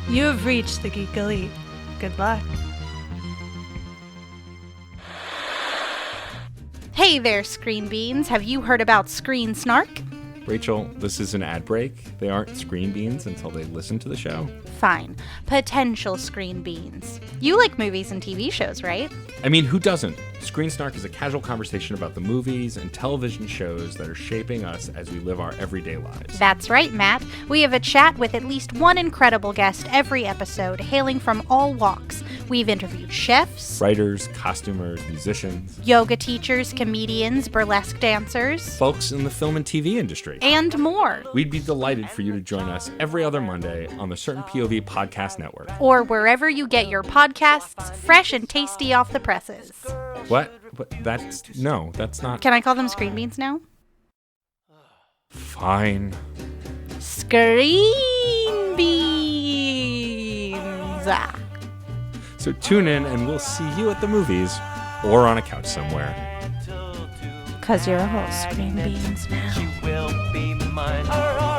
You have reached the Geek Elite. Good luck. Hey there, Screen Beans. Have you heard about Screen Snark? Rachel, this is an ad break. They aren't Screen Beans until they listen to the show. Fine. Potential Screen Beans. You like movies and TV shows, right? I mean, who doesn't? Screen Snark is a casual conversation about the movies and television shows that are shaping us as we live our everyday lives. That's right, Matt. We have a chat with at least one incredible guest every episode, hailing from all walks. We've interviewed chefs, writers, costumers, musicians, yoga teachers, comedians, burlesque dancers, folks in the film and TV industry, and more. We'd be delighted for you to join us every other Monday on the Certain POV Podcast Network. Or wherever you get your podcasts, fresh and tasty off the presses. What? That's not... Can I call them Screen Beans now? Fine. Screen Beans! So tune in and we'll see you at the movies or on a couch somewhere. 'Cause you're all Screen Beans now. She will be mine. Aurora.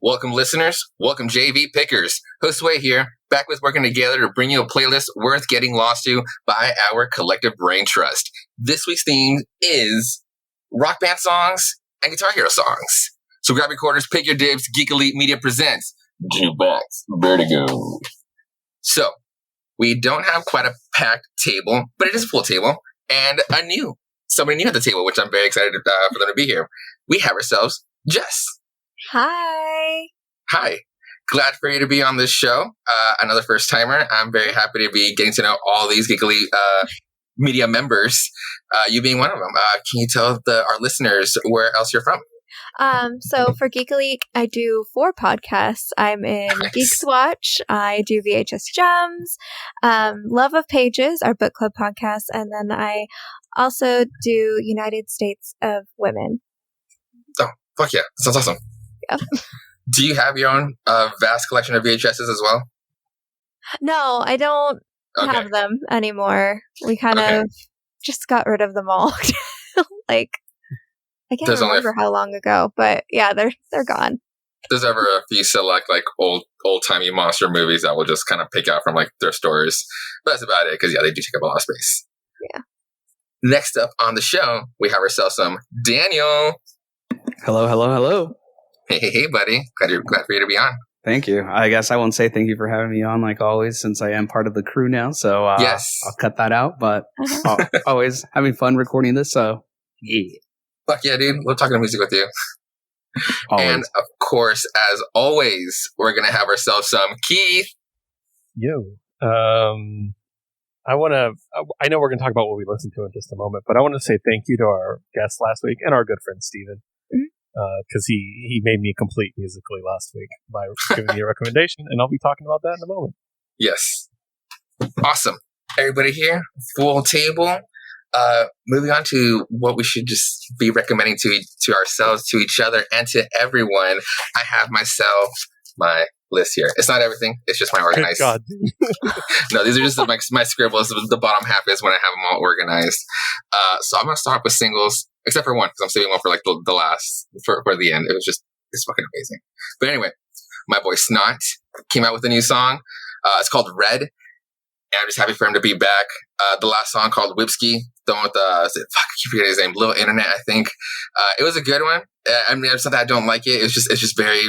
Welcome, listeners. Welcome, JV Pickers. Host Way here, back with working together to bring you a playlist worth getting lost to by our collective brain trust. This week's theme is rock band songs and Guitar Hero songs. So grab your quarters, pick your dibs. Geek Elite Media presents Jukebox Vertigo. So, we don't have quite a packed table, but it is a full table, and somebody new at the table, which I'm very excited for them to be here. We have ourselves Jess. Hi. Hi. Glad for you to be on this show. Another first timer. I'm very happy to be getting to know all these Geek Elite media members, you being one of them. Can you tell our listeners where else you're from? So for Geek Elite, I do 4 podcasts. I'm in Nice. Geeks Watch. I do VHS Gems, Love of Pages, our book club podcast, and then I also do United States of Women. Oh, fuck yeah. That sounds awesome. Yep. Do you have your own vast collection of VHSs as well? No, I don't Okay. have them anymore. We kind of just got rid of them all. Like, I can't There's only remember how long ago, but yeah, they're gone. There's ever a few select like old-timey monster movies that we'll just kind of pick out from like thrift stores. But that's about it because, yeah, they do take up a lot of space. Yeah. Next up on the show, we have ourselves some Daniel. Hello. Hey, buddy. Glad for you to be on. Thank you. I guess I won't say thank you for having me on like always since I am part of the crew now. So Yes. I'll cut that out. But always having fun recording this. So yeah. Fuck yeah, dude. We're talking music with you. Always. And of course, as always, we're going to have ourselves some Keith. Yo. I know we're going to talk about what we listened to in just a moment, but I want to say thank you to our guest last week and our good friend Steven. Because he made me complete musically last week by giving me a recommendation, and I'll be talking about that in a moment. Yes. Awesome. Everybody here, full table. Moving on to what we should just be recommending to ourselves, to each other, and to everyone. I have myself my list here. It's not everything. It's just my organized. God. No, these are just my scribbles. The bottom half is when I have them all organized. So I'm going to start with singles, except for one, because I'm saving one for like the last, for the end. It's fucking amazing. But anyway, my boy Snot came out with a new song. It's called Red. And I'm just happy for him to be back. The last song called Whipsky, the one with I keep forgetting his name, Little Internet, I think. It was a good one. I mean, it's not that I don't like it. It's just very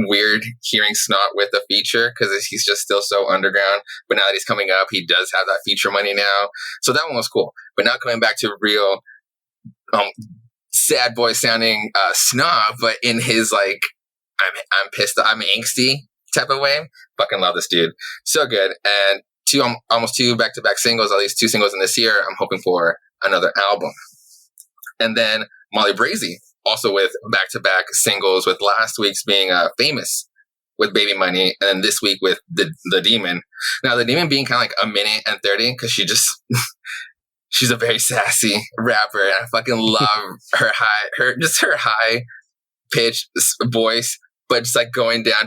weird hearing Snot with a feature because he's just still so underground. But now that he's coming up, he does have that feature money now. So that one was cool. But now coming back to real sad boy sounding Snot, but in his like, I'm pissed, I'm angsty type of way. Fucking love this dude. So good. And almost two back-to-back singles, at least 2 singles in this year. I'm hoping for another album. And then Molly Brazy, also with back-to-back singles, with last week's being Famous, with Baby Money, and then this week with the Demon. Now the Demon being kind of like a minute and 30 because she's a very sassy rapper, and I fucking love her high pitched voice. But just like going down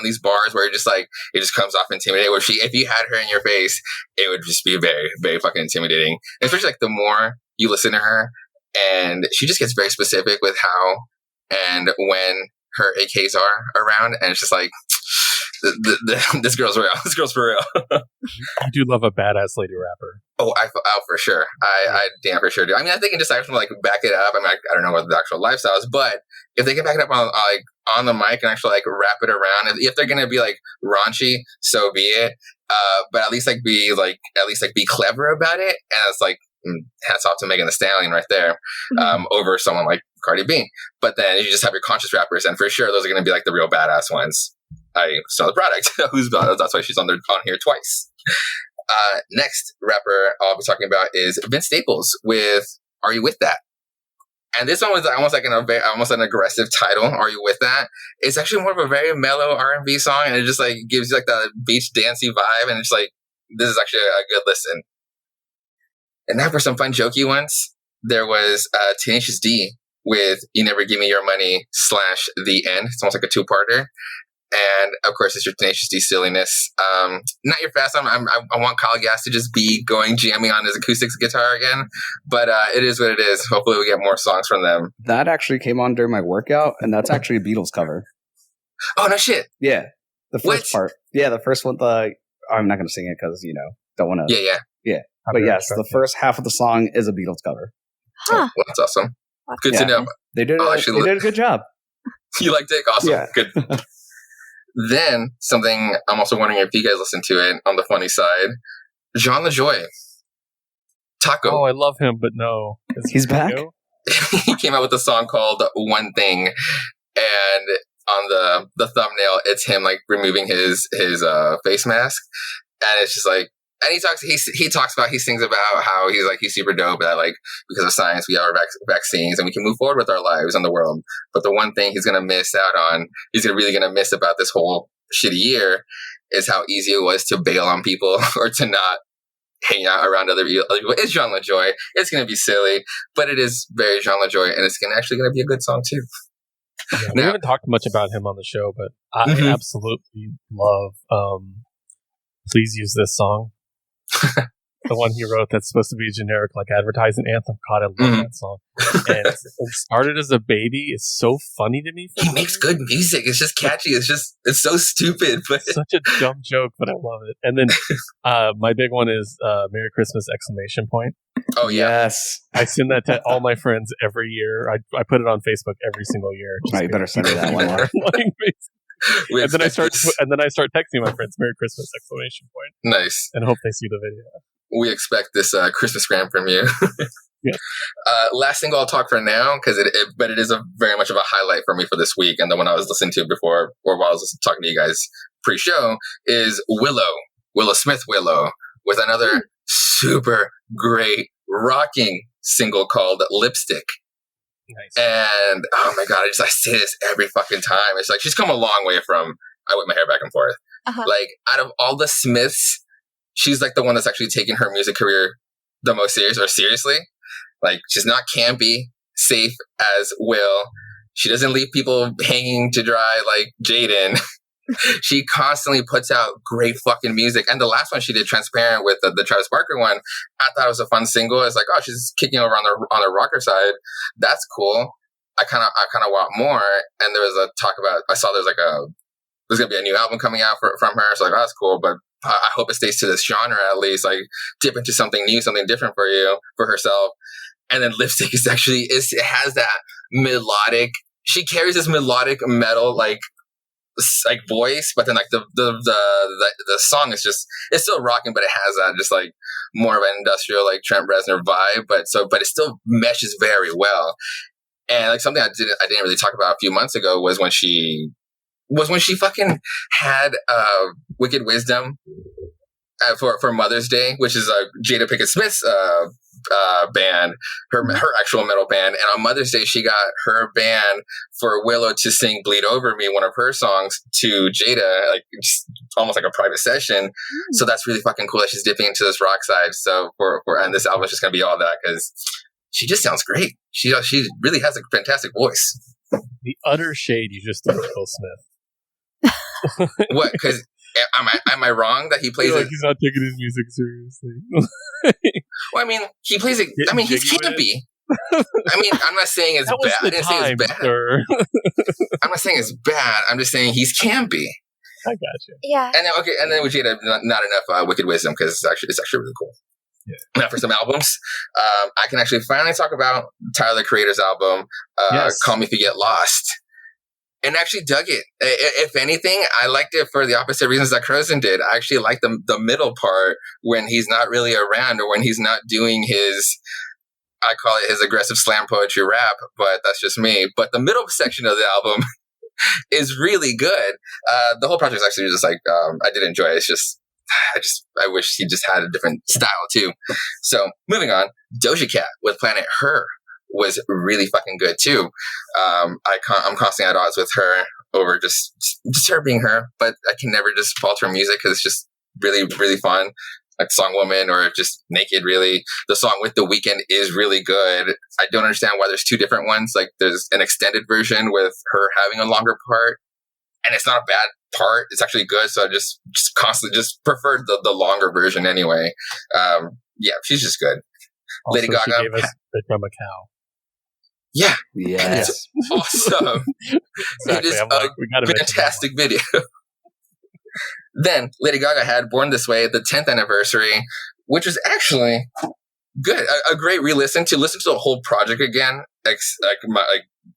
these bars where it just comes off intimidating. Where if you had her in your face, it would just be very, very fucking intimidating. Especially like the more you listen to her, and she just gets very specific with how and when her AKs are around, and it's just like this girl's real. This girl's for real. I do love a badass lady rapper. Oh, for sure. I damn for sure do. I mean, I think they can just actually like back it up. I mean, I don't know what the actual lifestyle is, but if they can back it up on the mic and actually like wrap it around, if they're gonna be like raunchy, so be it. But at least be clever about it, and it's like hats off to Megan Thee Stallion right there, over someone like Cardi B. But then you just have your conscious rappers, and for sure those are gonna be like the real badass ones. I saw the product. That's why she's on here twice. Next rapper I'll be talking about is Vince Staples with "Are You With That?" And this one was almost like almost an aggressive title. "Are You With That?" It's actually more of a very mellow R&B song, and it just like gives you like the beach dancey vibe, and it's like this is actually a good listen. And now for some fun jokey ones, there was Tenacious D with "You Never Give Me Your Money" / "The End." It's almost like a two-parter. And of course, it's your Tenacious D silliness. Not your fast song. I want Kyle Gass to just be jamming on his acoustic guitar again. But it is what it is. Hopefully, we get more songs from them. That actually came on during my workout, and that's actually a Beatles cover. Oh no shit! Yeah, the first part. Yeah, the first one. I'm not going to sing it because don't want to. Yeah. But yes, the first half of the song is a Beatles cover. Huh. Well, that's awesome. Good to know. They did. They did a good job. You liked it? Awesome. Yeah. Good. Then, something I'm also wondering if you guys listen to it on the funny side. John LaJoy. Taco. Oh, I love him, but no. He's back? He came out with a song called "One Thing," and on the thumbnail, it's him like removing his face mask, and it's just like, and he sings about how he's super dope, that like because of science we have our vaccines and we can move forward with our lives in the world. But the one thing he's gonna miss out on, really gonna miss about this whole shitty year, is how easy it was to bail on people or to not hang out around other people. It's John LaJoy. It's gonna be silly, but it is very John LaJoy, and it's actually gonna be a good song too. Yeah, we haven't talked much about him on the show, but I absolutely love "Please Use This Song." The one he wrote that's supposed to be a generic like advertising anthem. God, I love that song. And it started as a baby. It's so funny to me. He makes good music. It's just catchy. It's so stupid, but it's such a dumb joke, but I love it. And then my big one is "Merry Christmas!" ! Oh yeah. Yes, I send that to all my friends every year. I put it on Facebook every single year. Oh, you better send me that one. And then I start texting my friends "Merry Christmas!" ! Nice. And hope they see the video. We expect this Christmas gram from you. Yeah. Last single I'll talk for now, because it is a very much of a highlight for me for this week, and the one I was listening to before, or while I was talking to you guys pre-show, is Willow Smith, with another super great rocking single called "Lipstick." Nice. And oh my god, I say this every fucking time. It's like she's come a long way from "I Whip My Hair Back and Forth." Like out of all the Smiths, she's like the one that's actually taken her music career the most seriously. Like she's not campy, safe as Will. She doesn't leave people hanging to dry like Jaden. She constantly puts out great fucking music. And the last one she did, "Transparent," with the Travis Barker one, I thought it was a fun single. It's like, oh, she's kicking over on the rocker side. That's cool. I kind of want more. And there was a talk about, I saw there's gonna be a new album coming out from her. So like, oh, that's cool, but I hope it stays to this genre at least. Like, dip into something new, something different for herself. And then "Lipstick" is actually it has that melodic. She carries this melodic metal like voice, but then like the song is just, it's still rocking, but it has that just like more of an industrial like Trent Reznor vibe. But it still meshes very well. And like something I didn't really talk about a few months ago was when she fucking had Wicked Wisdom for Mother's Day, which is Jada Pinkett Smith's band, her actual metal band. And on Mother's Day, she got her band for Willow to sing "Bleed Over Me," one of her songs, to Jada, like just almost like a private session. So that's really fucking cool that she's dipping into this rock side. So and this album is just gonna be all that because she just sounds great. She really has a fantastic voice. The utter shade you just threw at Will Smith. What? Because am I wrong that he plays it? He's not taking his music seriously. Well, I mean, he plays it. I mean, he's campy. I mean, I'm not saying it's bad. I didn't say it's bad. I'm not saying it's bad. I'm just saying he's campy. I got you. Yeah. And then with Jada, not enough Wicked Wisdom because it's actually really cool. Yeah. Now for some albums, I can actually finally talk about Tyler the Creator's album, Call Me If You Get Lost, and actually dug it. If anything, I liked it for the opposite reasons that Crozen did. I actually liked the middle part when he's not really around or when he's not doing his, I call it his aggressive slam poetry rap, but that's just me. But the middle section of the album is really good. The whole project is actually just like, I did enjoy it. It's just, I wish he just had a different style too. So moving on, Doja Cat with Planet Her was really fucking good too. I'm constantly at odds with her over just her being her, but I can never just fault her music because it's just really, really fun. Like Song Woman or just Naked, really. The song with The Weeknd is really good. I don't understand why there's two different ones. Like there's an extended version with her having a longer part, and it's not a bad part. It's actually good. So I just constantly preferred the longer version anyway. Yeah, she's just good. Also, Lady Gaga. She gave us Become a Cow. Yeah. Yes. It's awesome. It is a fantastic video. Then Lady Gaga had Born This Way, the 10th anniversary, which was actually good. A great re-listen to the whole project again.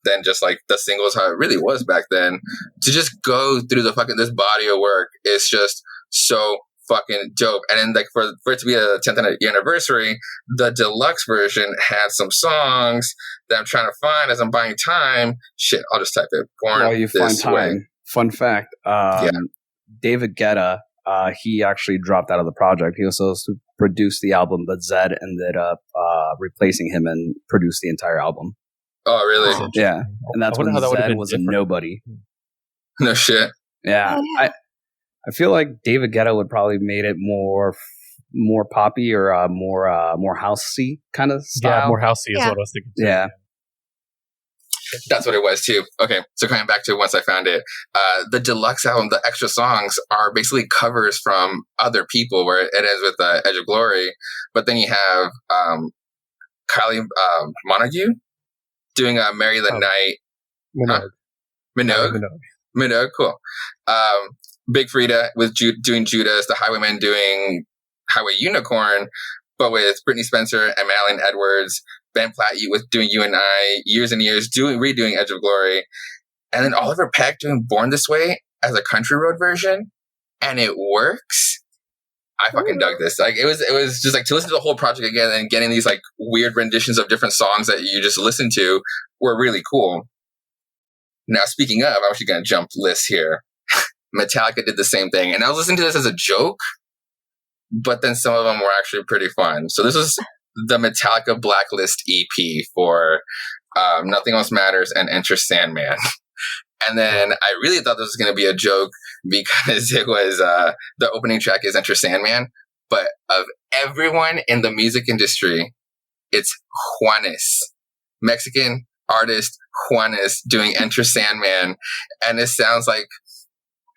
Than just like the singles, how it really was back then. To just go through this body of work is just so fucking dope. And then like for it to be a 10th anniversary, the deluxe version had some songs that I'm trying to find as I'm buying time. Shit, I'll just type it. Born While you find This time. Way. Fun fact: David Guetta, he actually dropped out of the project. He was supposed to produce the album, but Zed ended up replacing him and produced the entire album. Oh, really? Yeah, and that's when Zed was different. A nobody. No shit. Yeah, oh, yeah. I feel like David Guetta would probably made it more poppy or more housey kind of style. Yeah, more housey is what I was thinking too. Yeah. That's what it was too. Okay, so coming back to Once I Found It, the deluxe album, the extra songs are basically covers from other people, where it ends with Edge of Glory, but then you have Kylie doing Marry the Night. Minogue, cool. Big Frida with doing Judas, the Highwaymen doing Highway Unicorn, but with Brittany Spencer and Madeline Edwards, Ben Platt doing You and I, Years and Years redoing Edge of Glory, and then Oliver Peck doing Born This Way as a country road version, and it works. I fucking dug this. Like it was just like to listen to the whole project again and getting these like weird renditions of different songs that you just listen to were really cool. Now speaking of, I'm actually gonna jump lists here. Metallica did the same thing, and I was listening to this as a joke, but then some of them were actually pretty fun. So this is the Metallica Blacklist EP for Nothing Else Matters and Enter Sandman. And then I really thought this was going to be a joke because it was the opening track is Enter Sandman, but of everyone in the music industry, it's Juanes, Mexican artist Juanes doing Enter Sandman, and it sounds like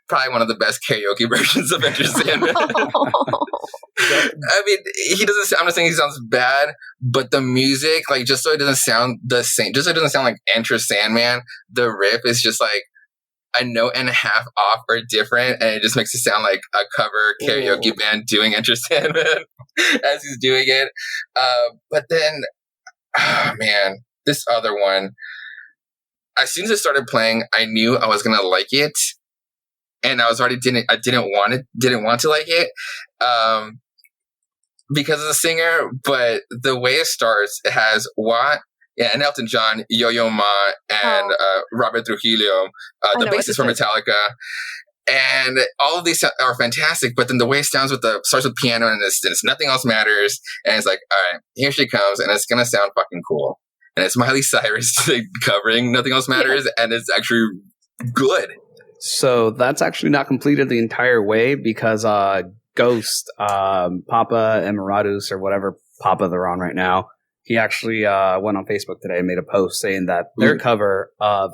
probably one of the best karaoke versions of Enter Sandman. I mean, I'm not saying he sounds bad, but the music, like, just so it doesn't sound the same, just so it doesn't sound like Enter Sandman, the riff is just like a note and a half off or different, and it just makes it sound like a cover karaoke band doing Enter Sandman as he's doing it. But then, man, this other one, as soon as it started playing, I knew I was gonna like it. And I was already didn't want to like it because of the singer, but the way it starts, it has and Elton John, Yo-Yo Ma, and Robert Trujillo, the bassist for Metallica, And all of these are fantastic, but then the way it sounds starts with piano and it's Nothing Else Matters, and it's like, all right, here she comes, and it's gonna sound fucking cool. And it's Miley Cyrus covering Nothing Else Matters, and it's actually good. So that's actually not completed the entire way because Ghost, Papa Emiratus or whatever Papa they're on right now, he actually went on Facebook today and made a post saying that their cover of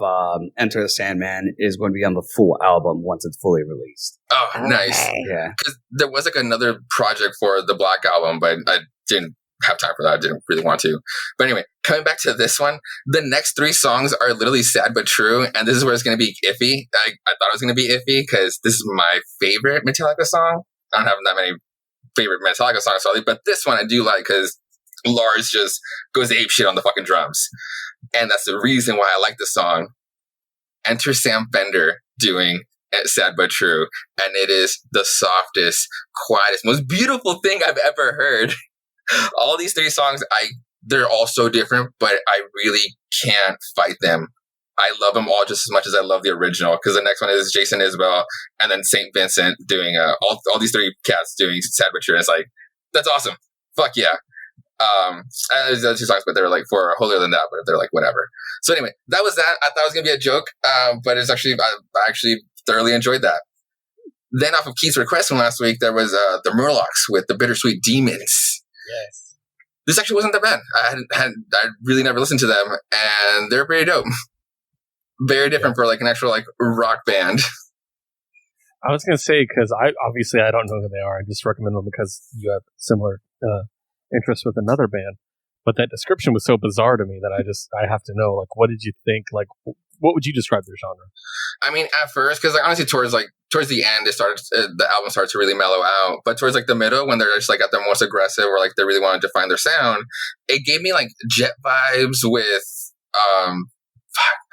Enter the Sandman is going to be on the full album once it's fully released. Oh, nice. Yeah. Because there was like another project for the Black Album, but I didn't have time for that. I didn't really want to. But anyway, coming back to this one, the next 3 songs are literally sad but true, and this is where it's going to be iffy. I thought it was going to be iffy because this is my favorite Metallica song. I don't have that many favorite Metallica songs, probably, but this one I do like because Lars just goes apeshit on the fucking drums. And that's the reason why I like the song. Enter Sam Fender doing Sad But True. And it is the softest, quietest, most beautiful thing I've ever heard. All these 3 songs, they're all so different, but I really can't fight them. I love them all just as much as I love the original, because the next one is Jason Isbell and then St. Vincent doing all these 3 cats doing Sad But True. And it's like, that's awesome. Fuck yeah. There's other 2 songs, but they're like for holier than that, but they're like whatever. So anyway, that was that. I thought it was gonna be a joke, but it's actually I actually thoroughly enjoyed that. Then off of Keith's request from last week, there was the Murlocs with the Bittersweet Demons. Yes. This actually wasn't that bad. I really never listened to them, and they're pretty dope. Very different for like an actual like rock band. I was gonna say because I don't know who they are. I just recommend them because you have similar interest with another band. But that description was so bizarre to me that I have to know, like, what did you think? Like, what would you describe their genre? I mean, at first, because like honestly, towards the end, the album started to really mellow out. But towards like the middle, when they're just like at their most aggressive, or like they really want to define their sound, it gave me like Jet vibes with I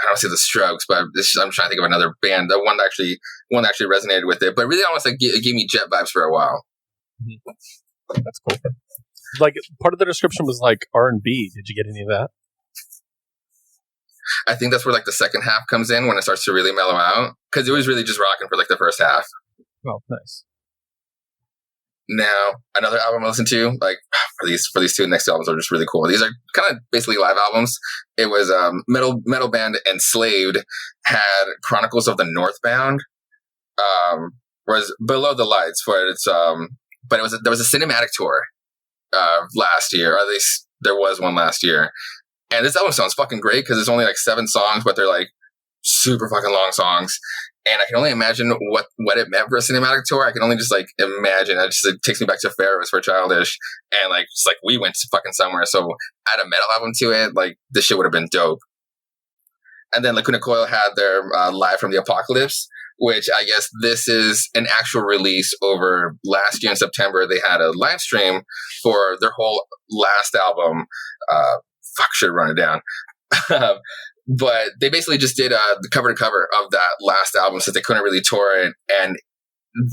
don't see the Strokes, but I'm trying to think of another band. The one that actually resonated with it, but really almost like it gave me Jet vibes for a while. Mm-hmm. That's cool. Like part of the description was like R&B. Did you get any of that? I think that's where like the second half comes in when it starts to really mellow out, because it was really just rocking for like the first half. Oh, nice. Now another album I listened to, like for these 2 next albums, are just really cool. These are kind of basically live albums. It was metal band Enslaved had Chronicles of the Northbound, was Below the Lights, but it's but there was a cinematic tour last year, or at least there was one last year. And this album sounds fucking great because it's only like 7 songs, but they're like super fucking long songs. And I can only imagine what it meant for a cinematic tour. I can only just like imagine. It takes me back to Pharaohs for Childish, and like just like we went to fucking somewhere. So add a metal album to it, like this shit would have been dope. And then Lacuna Coil had their Live from the Apocalypse, which I guess this is an actual release over last year in September. They had a live stream for their whole last album. Should run it down. But they basically just did the cover to cover of that last album since they couldn't really tour it. And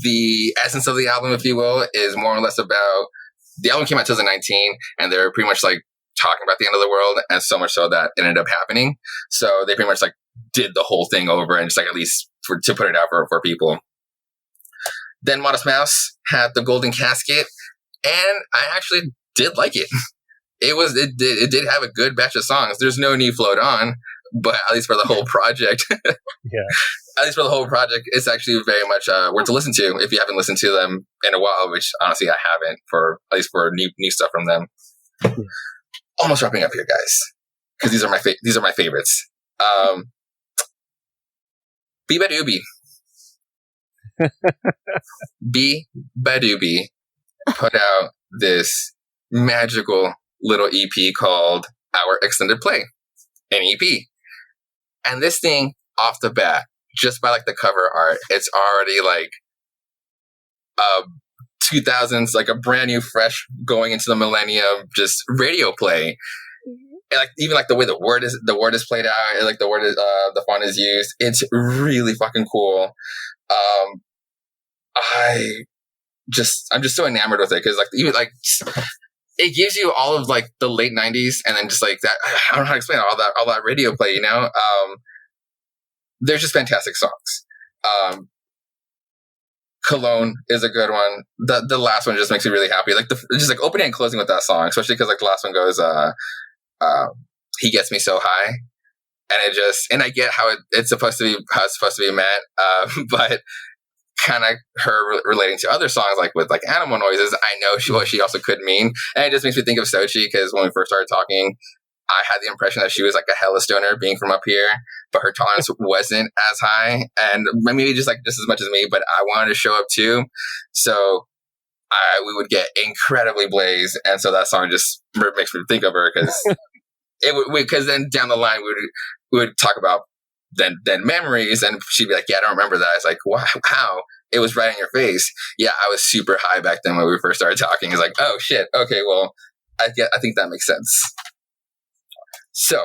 the essence of the album, if you will, is more or less about the album came out in 2019, and they're pretty much like talking about the end of the world, and so much so that it ended up happening. So they pretty much like did the whole thing over and just like at least to put it out for people. Then Modest Mouse had the Golden Casket, and I actually did like it. It did have a good batch of songs. There's no Knee Float On, but at least for the whole project, at least for the whole project, it's actually very much worth to listen to if you haven't listened to them in a while. Which honestly, I haven't at least for new stuff from them. Almost wrapping up here, guys, because these are my favorites. Be Badoobie. Be Badoobie put out this magical little EP called Our Extended Play, an EP. And this thing, off the bat, just by like the cover art, it's already like 2000s, like a brand new, fresh, going into the millennium, just radio play. And like even like the way the word is played out, and like the font is used, it's really fucking cool. I'm just so enamored with it because like even like it gives you all of like the late 90s, and then just like that, I don't know how to explain it, all that radio play, you know. There's just fantastic songs. Cologne is a good one. The last one just makes me really happy. Like just like opening and closing with that song, especially because like the last one goes, he gets me so high, and I get how it's supposed to be meant, but kind of her relating to other songs like with like animal noises, I know what she also could mean, and it just makes me think of Sochi because when we first started talking, I had the impression that she was like a hella stoner being from up here, but her tolerance wasn't as high, and maybe just as much as me, but I wanted to show up too. So we would get incredibly blazed, and so that song just makes me think of her because then down the line we would talk about then memories, and she'd be like, "Yeah, I don't remember that." It's like, "Wow, how?" It was right in your face. Yeah, I was super high back then when we first started talking. It's like, "Oh shit, okay, well, I think that makes sense." So,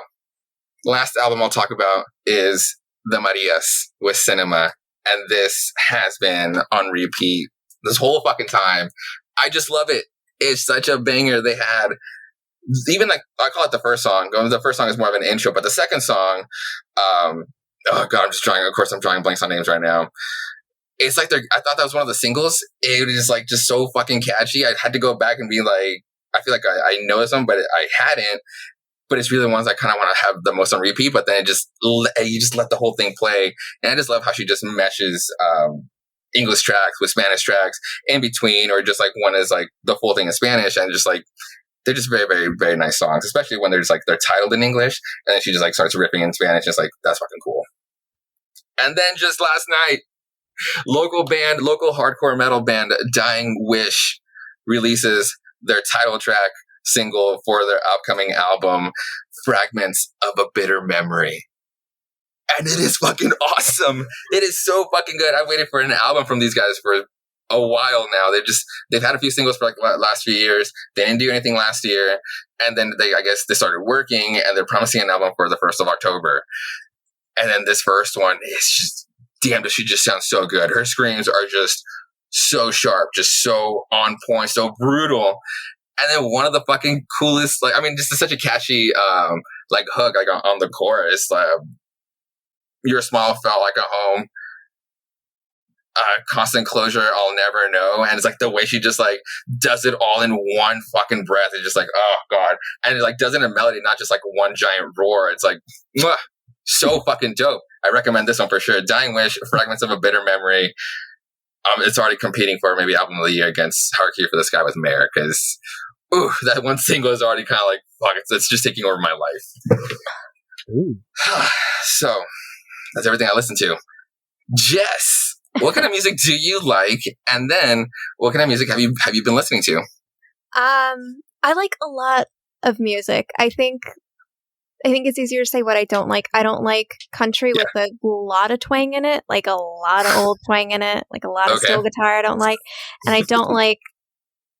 last album I'll talk about is The Marias with Cinema. And this has been on repeat this whole fucking time. I just love it. It's such a banger. They had, even like, I call it the first song. The first song is more of an intro, but the second song, oh God, I'm drawing blanks on names right now. It's like I thought that was one of the singles. It was like just so fucking catchy. I had to go back and be like, I feel like I know some, but I hadn't. But it's really the ones I kind of want to have the most on repeat. But then you just let the whole thing play, and I just love how she just meshes English tracks with Spanish tracks in between, or just like one is like the full thing in Spanish, and just like they're just very, very, very nice songs, especially when they're titled in English, and then she just like starts ripping in Spanish. It's like that's fucking cool. And then just last night, local hardcore metal band Dying Wish releases their title track single for their upcoming album, Fragments of a Bitter Memory. And it is fucking awesome. It is so fucking good. I've waited for an album from these guys for a while now. They've had a few singles for like the last few years. They didn't do anything last year. And then I guess they started working, and they're promising an album for the 1st of October. And then this first one is just, damn, she just sounds so good. Her screams are just so sharp, just so on point, so brutal. And then one of the fucking coolest, just such a catchy, hook, on the chorus, your smile felt like a home, constant closure, I'll never know. And it's like the way she just like does it all in one fucking breath. It's just like, oh God. And it like does it in a melody, not just like one giant roar. It's like, mwah, so fucking dope. I recommend this one for sure. Dying Wish, Fragments of a Bitter Memory. It's already competing for maybe album of the year against Hark Here for the Sky with Mare, because ooh, that one single is already kind of like, fuck, it's just taking over my life. Ooh. So, that's everything I listen to. Jess, what kind of music do you like? And then, what kind of music have you been listening to? I like a lot of music. I think it's easier to say what I don't like. I don't like country with a lot of twang in it, like a lot of old twang in it, like a lot of steel guitar I don't like. And I don't like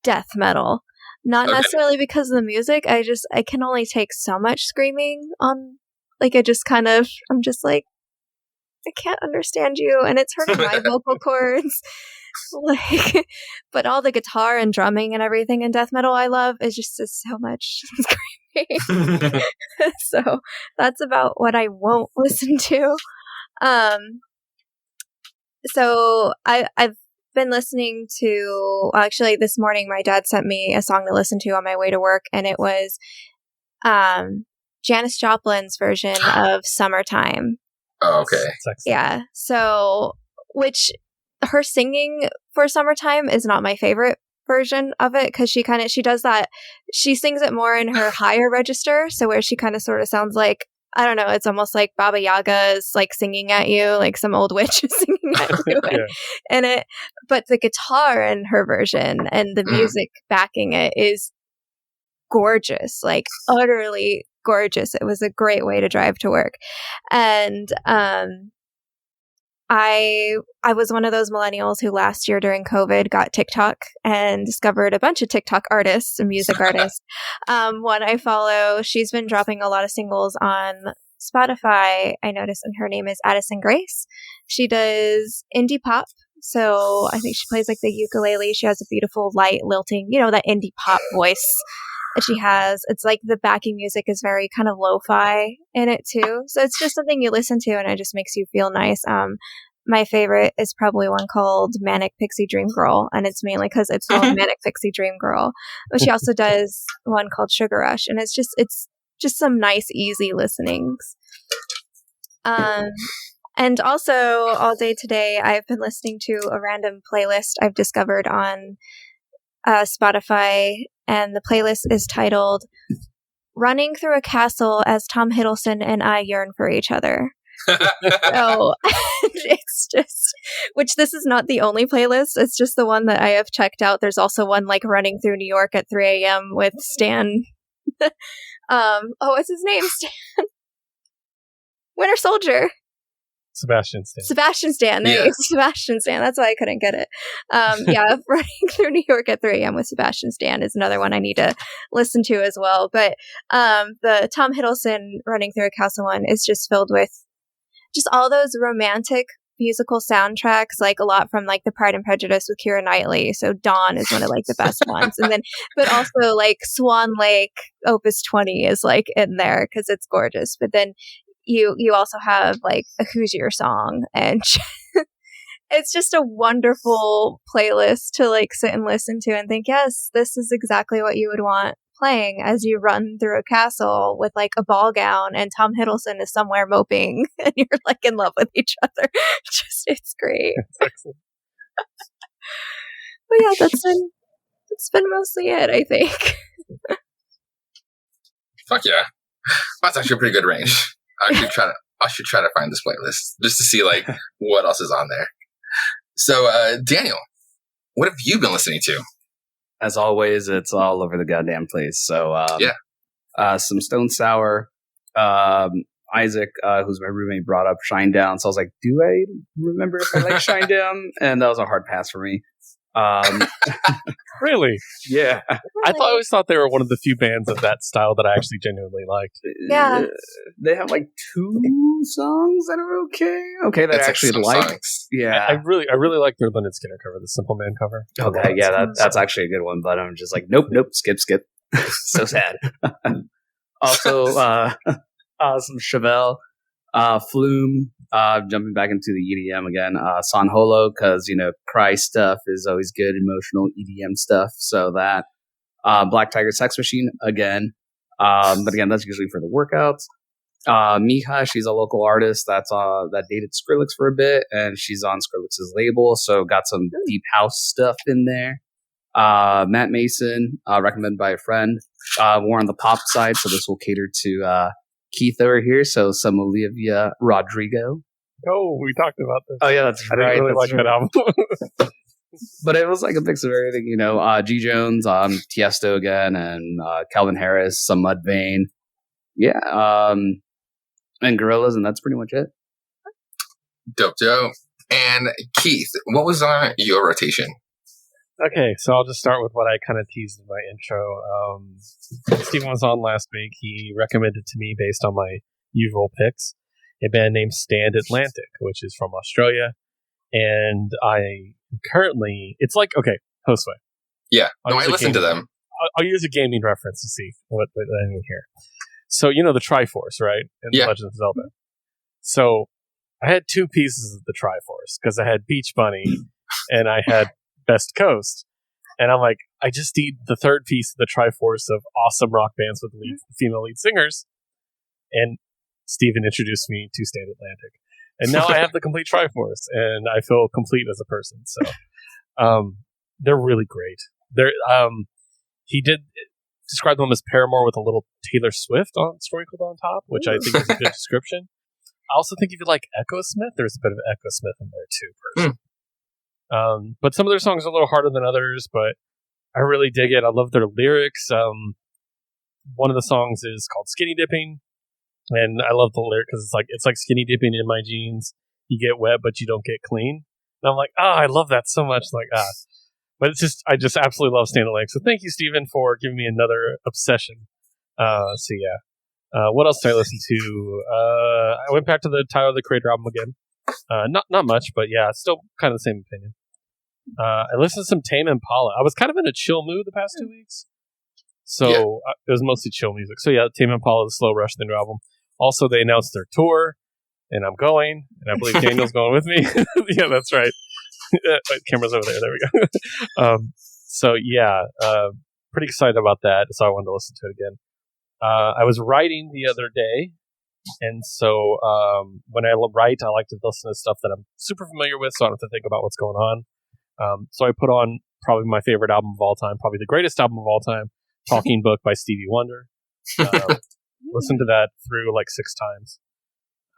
death metal. Not necessarily because of the music. I can only take so much screaming on, like, I'm just like, I can't understand you, and it's hurting my vocal cords. Like, but all the guitar and drumming and everything in death metal I love is so much screaming. So that's about what I won't listen to. So I've been listening to, actually this morning my dad sent me a song to listen to on my way to work, and it was Janis Joplin's version of Summertime. Oh, okay. Yeah. So, which her singing for Summertime is not my favorite version of it, because she does that. She sings it more in her higher register. So where she kind of sort of sounds like, I don't know, it's almost like Baba Yaga is like singing at you, like some old witch is singing at you. And it, but the guitar in her version and the music backing it is gorgeous, like utterly gorgeous. It was a great way to drive to work. And I was one of those millennials who last year during COVID got TikTok and discovered a bunch of TikTok artists and music artists. One I follow, she's been dropping a lot of singles on Spotify. I noticed, and her name is Addison Grace. She does indie pop. So I think she plays like the ukulele. She has a beautiful light lilting, that indie pop voice that she has. It's like the backing music is very kind of lo-fi in it too. So it's just something you listen to and it just makes you feel nice. my favorite is probably one called Manic Pixie Dream Girl, and it's mainly because it's called Manic Pixie Dream Girl. But she also does one called Sugar Rush, and it's just some nice, easy listenings. And also, all day today, I've been listening to a random playlist I've discovered on Spotify, and the playlist is titled Running Through a Castle as Tom Hiddleston and I Yearn for Each Other. So it's just, which this is not the only playlist, it's just the one that I have checked out. There's also one like Running Through New York at 3 a.m. with Stan. What's his name? Stan. Winter Soldier. Sebastian Stan. Sebastian Stan. There you go. Sebastian Stan. That's why I couldn't get it. Running Through New York at 3 a.m. with Sebastian Stan is another one I need to listen to as well. But the Tom Hiddleston Running Through a Castle one is just filled with just all those romantic musical soundtracks, like a lot from like the Pride and Prejudice with Keira Knightley. So Dawn is one of like the best ones. And then, but also like Swan Lake Opus 20 is like in there because it's gorgeous. But then you also have like a Hoosier song, and it's just a wonderful playlist to like sit and listen to and think, yes, this is exactly what you would want playing as you run through a castle with like a ball gown and Tom Hiddleston is somewhere moping and you're like in love with each other. It's great. Excellent. But yeah, that's been mostly it, I think. Fuck yeah. That's actually a pretty good range. I should try to find this playlist just to see like what else is on there. So, Daniel, what have you been listening to? As always, it's all over the goddamn place. So, some Stone Sour. Isaac, who's my roommate, brought up Shinedown. So I was like, do I remember if I like Shinedown? And that was a hard pass for me. Really? Yeah. I always thought they were one of the few bands of that style that I actually genuinely liked. Yeah. They have like 2 songs that are okay. That I actually like. Yeah. I really like their Lynyrd Skynyrd cover, the Simple Man cover. Okay, yeah, that's actually a good one, but I'm just like, nope, skip. So sad. Also, some Chevelle, Flume, jumping back into the EDM again, San Holo, because, Cry stuff is always good, emotional EDM stuff, so that, Black Tiger Sex Machine again, but again, that's usually for the workouts. Mija, she's a local artist that dated Skrillex for a bit, and she's on Skrillex's label, so got some deep house stuff in there. Matt Mason, recommended by a friend, more on the pop side, so this will cater to, Keith over here, so some Olivia Rodrigo. Oh, we talked about this. Oh yeah, that's I right. didn't really like that album. But it was like a mix of everything, G Jones, Tiesto again, and Calvin Harris, some Mudvayne. Yeah, and Gorillaz, and that's pretty much it. Dope. And Keith, what was on your rotation? Okay, so I'll just start with what I kind of teased in my intro. Steven was on last week. He recommended to me, based on my usual picks, a band named Stand Atlantic, which is from Australia. And I currently... It's like, okay, Josue. Yeah, I listened to them. I'll use a gaming reference to see what I mean here. So, the Triforce, right? In Legend of Zelda. So, I had 2 pieces of the Triforce, because I had Beach Bunny, and I had Best Coast. And I'm like, I just need the 3rd piece of the Triforce of awesome rock bands with female lead singers. And Steven introduced me to Stand Atlantic. And now I have the complete Triforce, and I feel complete as a person. So, they're really great. He did describe them as Paramore with a little Taylor Swift sprinkled on top, which I think is a good description. I also think if you like Echo Smith, there's a bit of Echo Smith in there too, personally. But some of their songs are a little harder than others, but I really dig it. I love their lyrics. One of the songs is called Skinny Dipping, and I love the lyric because it's like skinny dipping in my jeans. You get wet, but you don't get clean. And I'm like, I love that so much. But I just absolutely love Stand Atlantic. So thank you, Steven, for giving me another obsession. What else did I listen to? I went back to the Tyler, the Creator album again. Not much, but yeah, still kind of the same opinion. I listened to some Tame Impala. I was kind of in a chill mood the past 2 weeks. So it was mostly chill music. So yeah, Tame Impala, the Slow Rush, the new album. Also, they announced their tour. and I'm going, and I believe Daniel's going with me. Yeah, that's right. Wait, camera's over there. There we go. So yeah, pretty excited about that. So I wanted to listen to it again. I was writing the other day, and so when I write, I like to listen to stuff that I'm super familiar with, so I don't have to think about what's going on. So I put on probably my favorite album of all time, probably the greatest album of all time, Talking Book by Stevie Wonder. Listened to that through like 6 times.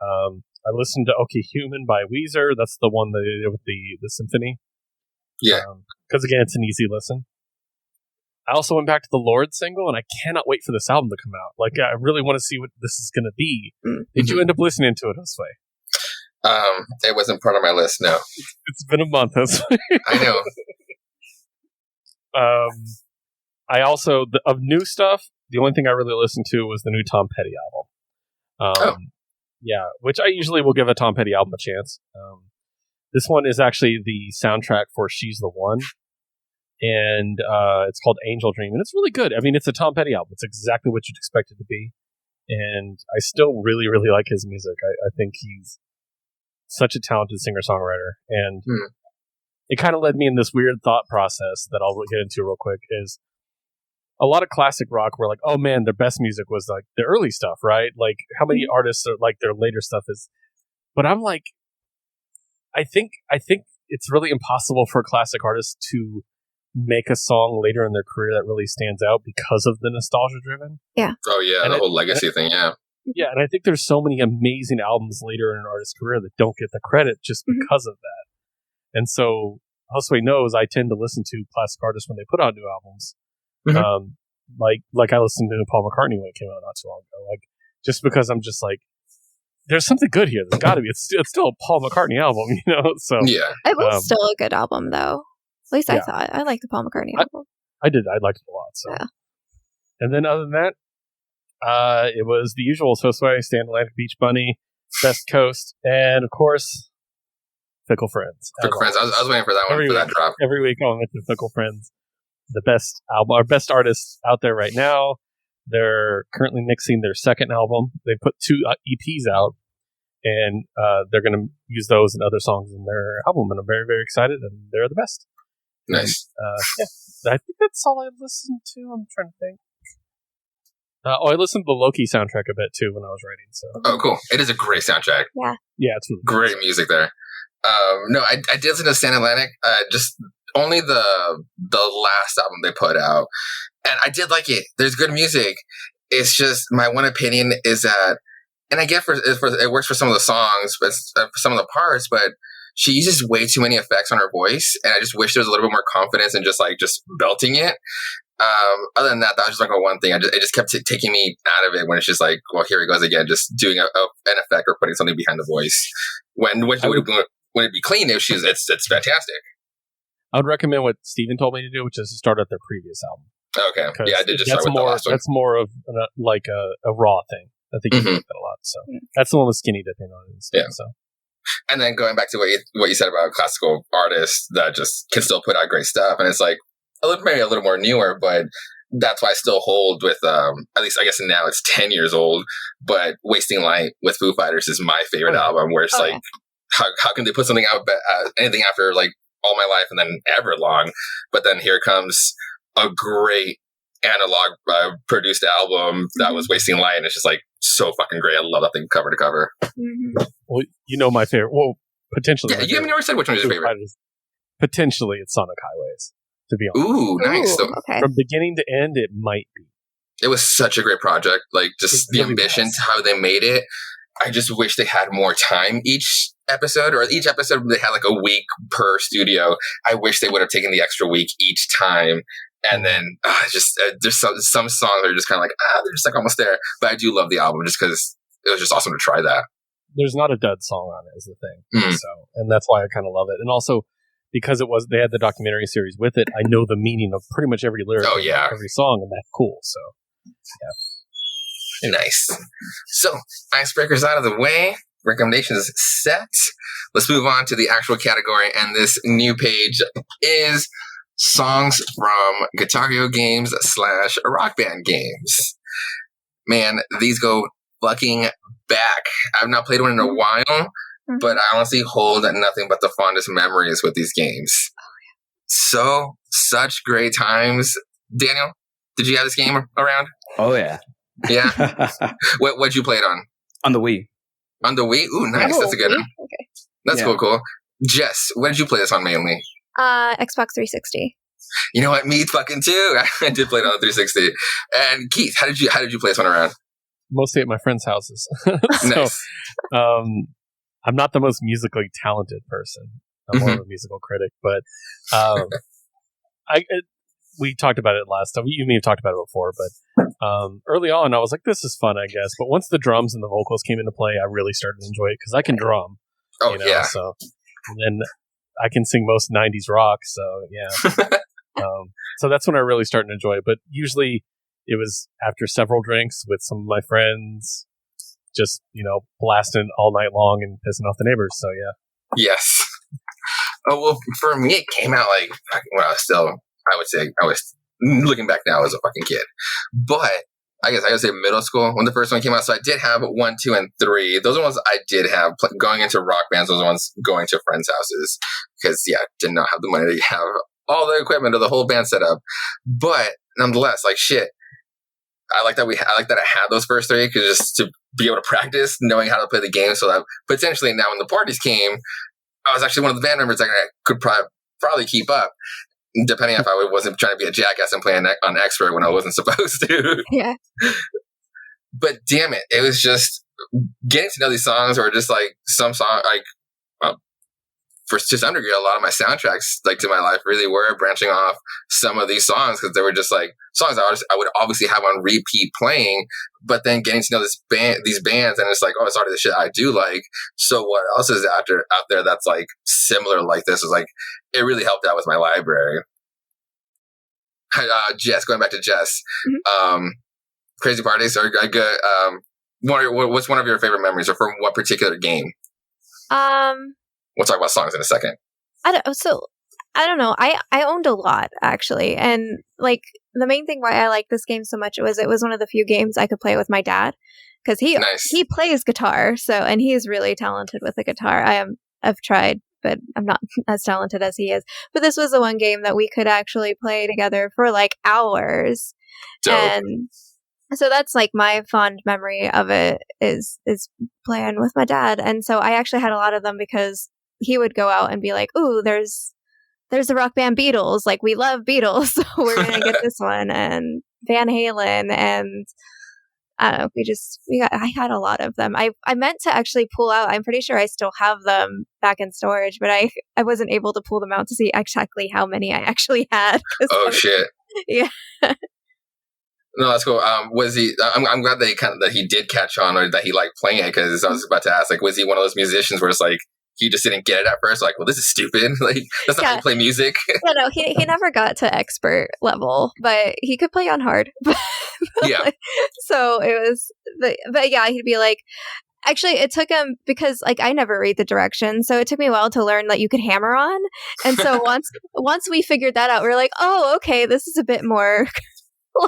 I listened to Okay Human by Weezer. That's the one that they did with the symphony. Yeah. Because again, it's an easy listen. I also went back to the Lord single, and I cannot wait for this album to come out. Like, I really want to see what this is going to be. Did you end up listening to it, Josue? It wasn't part of my list, no. It's been a month, Josue. I know. I also, of new stuff, the only thing I really listened to was the new Tom Petty album. Yeah, which I usually will give a Tom Petty album a chance. This one is actually the soundtrack for She's the One, and it's called Angel Dream, and it's really good. I mean, it's a Tom Petty album. It's exactly what you'd expect it to be, and I still really, really like his music. I think he's such a talented singer-songwriter, and it kind of led me in this weird thought process that I'll get into real quick, is a lot of classic rock were like, oh man, their best music was like the early stuff, right? Like, how many artists are like their later stuff is? But I'm like, I think it's really impossible for a classic artist to make a song later in their career that really stands out because of the nostalgia driven. Yeah. Oh yeah, and the whole legacy thing. Yeah. Yeah, and I think there's so many amazing albums later in an artist's career that don't get the credit just because of that. And so Josue knows I tend to listen to classic artists when they put out new albums. Like I listened to Paul McCartney when it came out not too long ago. Like, just because I'm just like, there's something good here. There's got to be. It's still a Paul McCartney album, you know. So yeah, it was still a good album, though. At least I thought. I like the Paul McCartney album. I did. I liked it a lot. So, and then other than that, it was the usual Josue, Stand Atlantic Beach Bunny, Best Coast, and of course, Fickle Friends. Fickle Friends. I was waiting for that one for that drop. Every week I'll mention Fickle Friends. The best album, our best artists out there right now. They're currently mixing their second album. They put 2 EPs out, and they're going to use those and other songs in their album. And I'm very, very excited, and they're the best. Nice. And, I think that's all I listened to. I'm trying to think. I listened to the Loki soundtrack a bit too when I was writing. So. Oh, cool! It is a great soundtrack. Yeah, it's really great music there. No, I did listen to Stand Atlantic. Just only the last album they put out, and I did like it. There's good music. It's just my one opinion is that, and I get it works for some of the songs, but for some of the parts, but she uses way too many effects on her voice, and I just wish there was a little bit more confidence in just belting it. Other than that, that was just like a one thing. It just kept taking me out of it when it's just like, well, here he goes again, just doing an effect or putting something behind the voice. When it be clean, it's fantastic. I would recommend what Steven told me to do, which is to start at their previous album. Okay, yeah, I did just start with the last one. That's more of a raw thing. I think you like that a lot. So that's the one with skinny dipping on it. Instead, so. And then going back to what you said about classical artists that just can still put out great stuff, and it's like maybe a little more newer, but that's why I still hold with at least I guess now it's 10 years old. But Wasting Light with Foo Fighters is my favorite album. Where it's how can they put something out anything after like All My Life and then Everlong, but then here comes a great analog produced album that was Wasting Light, and it's just like so fucking great. I love that thing cover to cover. Well, you know my favorite. Well, potentially. Yeah, you haven't never said which one is your favorite. Potentially, it's Sonic Highways. To be honest. Ooh, nice. So, from beginning to end, it might be. It was such a great project. Like just the ambition to how they made it. I just wish they had more time each episode, or each episode they had like a week per studio. I wish they would have taken the extra week each time. And then there's some songs that are just kind of like, they're just like almost there. But I do love the album just because it was just awesome to try that. There's not a dud song on it is the thing. So, and that's why I kind of love it. And also because they had the documentary series with it, I know the meaning of pretty much every lyric. Every song, and that's cool. So, yeah. Nice. So, icebreakers out of the way. Recommendations set. Let's move on to the actual category. And this new page is songs from Guitar Hero games / Rock Band games. Man, these go fucking back. I've not played one in a while, but I honestly hold nothing but the fondest memories with these games. So, such great times. Daniel, did you have this game around? Oh, yeah. Yeah? What'd you play it on? On the Wii. On the Wii? Ooh, nice. That's a good one. Okay. That's cool. Jess, what did you play this on mainly? Xbox 360. You know what? Me fucking too. I did play it on the 360. And Keith, how did you play this one around? Mostly at my friends' houses. Nice. I'm not the most musically talented person. I'm more of a musical critic, but we talked about it last time. You may have talked about it before, but early on, I was like, "This is fun, I guess." But once the drums and the vocals came into play, I really started to enjoy it because I can drum. Oh, yeah. So, and then I can sing most '90s rock. So yeah. So that's when I really started to enjoy it. But usually, it was after several drinks with some of my friends, just blasting all night long and pissing off the neighbors. So yeah. Yes. Oh, well, for me, it came out like when I would say I was looking back now as a fucking kid. But I guess I gotta say middle school when the first one came out. So I did have 1, 2, and 3. Those are the ones I did have going into rock bands. Those are the ones going to friends' houses because did not have the money to have all the equipment or the whole band set up. But nonetheless, like shit, I like that I had those first 3 because just to be able to practice knowing how to play the game, so that potentially now when the parties came, I was actually one of the band members that I could probably keep up. Depending if I wasn't trying to be a jackass and playing on expert when I wasn't supposed to. Yeah. But damn it, it was just getting to know these songs, or just like some song, like for just undergrad, a lot of my soundtracks like to my life really were branching off some of these songs because they were just like songs I would obviously have on repeat playing. But then getting to know these bands, and it's like, oh, it's already the shit I do like. So what else is out there that's like similar like this? Is like it really helped out with my library. Jess, going back to Jess, crazy parties are good. What's one of your favorite memories, or from what particular game? We'll talk about songs in a second. I don't know. I owned a lot actually, and like the main thing why I like this game so much was it was one of the few games I could play with my dad because he plays guitar, and he's really talented with the guitar. I've tried, but I'm not as talented as he is. But this was the one game that we could actually play together for like hours. Dope. And so that's like my fond memory of it is playing with my dad. And so I actually had a lot of them because he would go out and be like, "Ooh, there's the rock band Beatles. Like, we love Beatles, so we're gonna get this one." And Van Halen, and I don't know. I had a lot of them. I meant to actually pull out. I'm pretty sure I still have them back in storage, but I wasn't able to pull them out to see exactly how many I actually had. Oh shit! Yeah. No, that's cool. Was he? I'm glad that he did catch on, or that he liked playing it, because I was about to ask, like, was he one of those musicians where it's like he just didn't get it at first? Like, well, this is stupid. Like, that's not how you play music. No, he never got to expert level, but he could play on hard. Yeah. So it was, but yeah, he'd be like, actually, it took him, because like I never read the directions, so it took me a while to learn that you could hammer on. And so once we figured that out, we were like, oh, okay, this is a bit more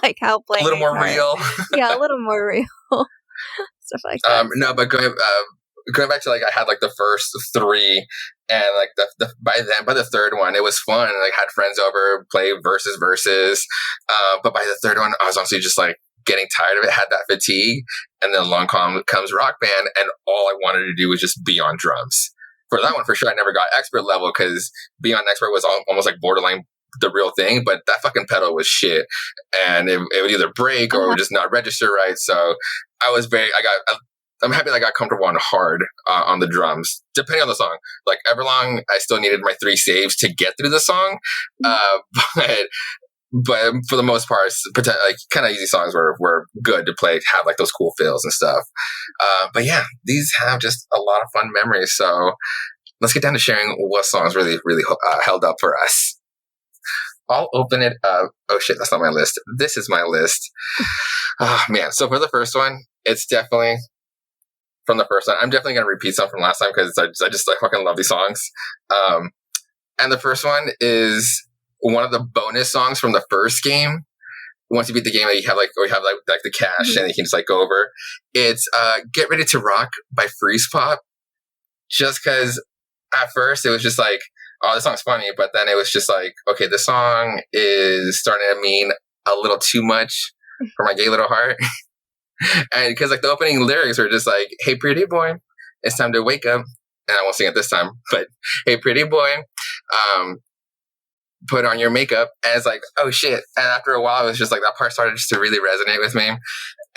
like how playing a little more real. Yeah, a little more real. Stuff like that. No, but going back to, like, I had like the first 3, and like by the third one it was fun, and like had friends over, play versus. But by the third one I was honestly just like getting tired of it, had that fatigue, and then along comes Rock Band, and all I wanted to do was just be on drums. For that one, for sure, I never got expert level, because being on expert was almost like borderline the real thing, but that fucking pedal was shit, and it would either break or would just not register right. So I'm happy that I got comfortable on hard on the drums, depending on the song. Like Everlong, I still needed my 3 saves to get through the song, but for the most part, like kind of easy songs were good to play, have like those cool fills and stuff. But yeah, these have just a lot of fun memories. So let's get down to sharing what songs really held up for us. I'll open it up. Oh shit, that's not my list. This is my list. Oh man. So for the first one, it's definitely from the first one. I'm definitely going to repeat some from last time, because I just fucking love these songs. And the first one is one of the bonus songs from the first game, once you beat the game, you have like the cash, and you can just like go over. It's "Get Ready to Rock" by Freeze Pop. Just because at first it was just like, oh, this song's funny, but then it was just like, okay, this song is starting to mean a little too much for my gay little heart. And because like the opening lyrics are just like, "Hey, pretty boy, it's time to wake up." And I won't sing it this time, but "Hey, pretty boy, put on your makeup." And it's like, oh shit. And after a while, it was just like that part started just to really resonate with me.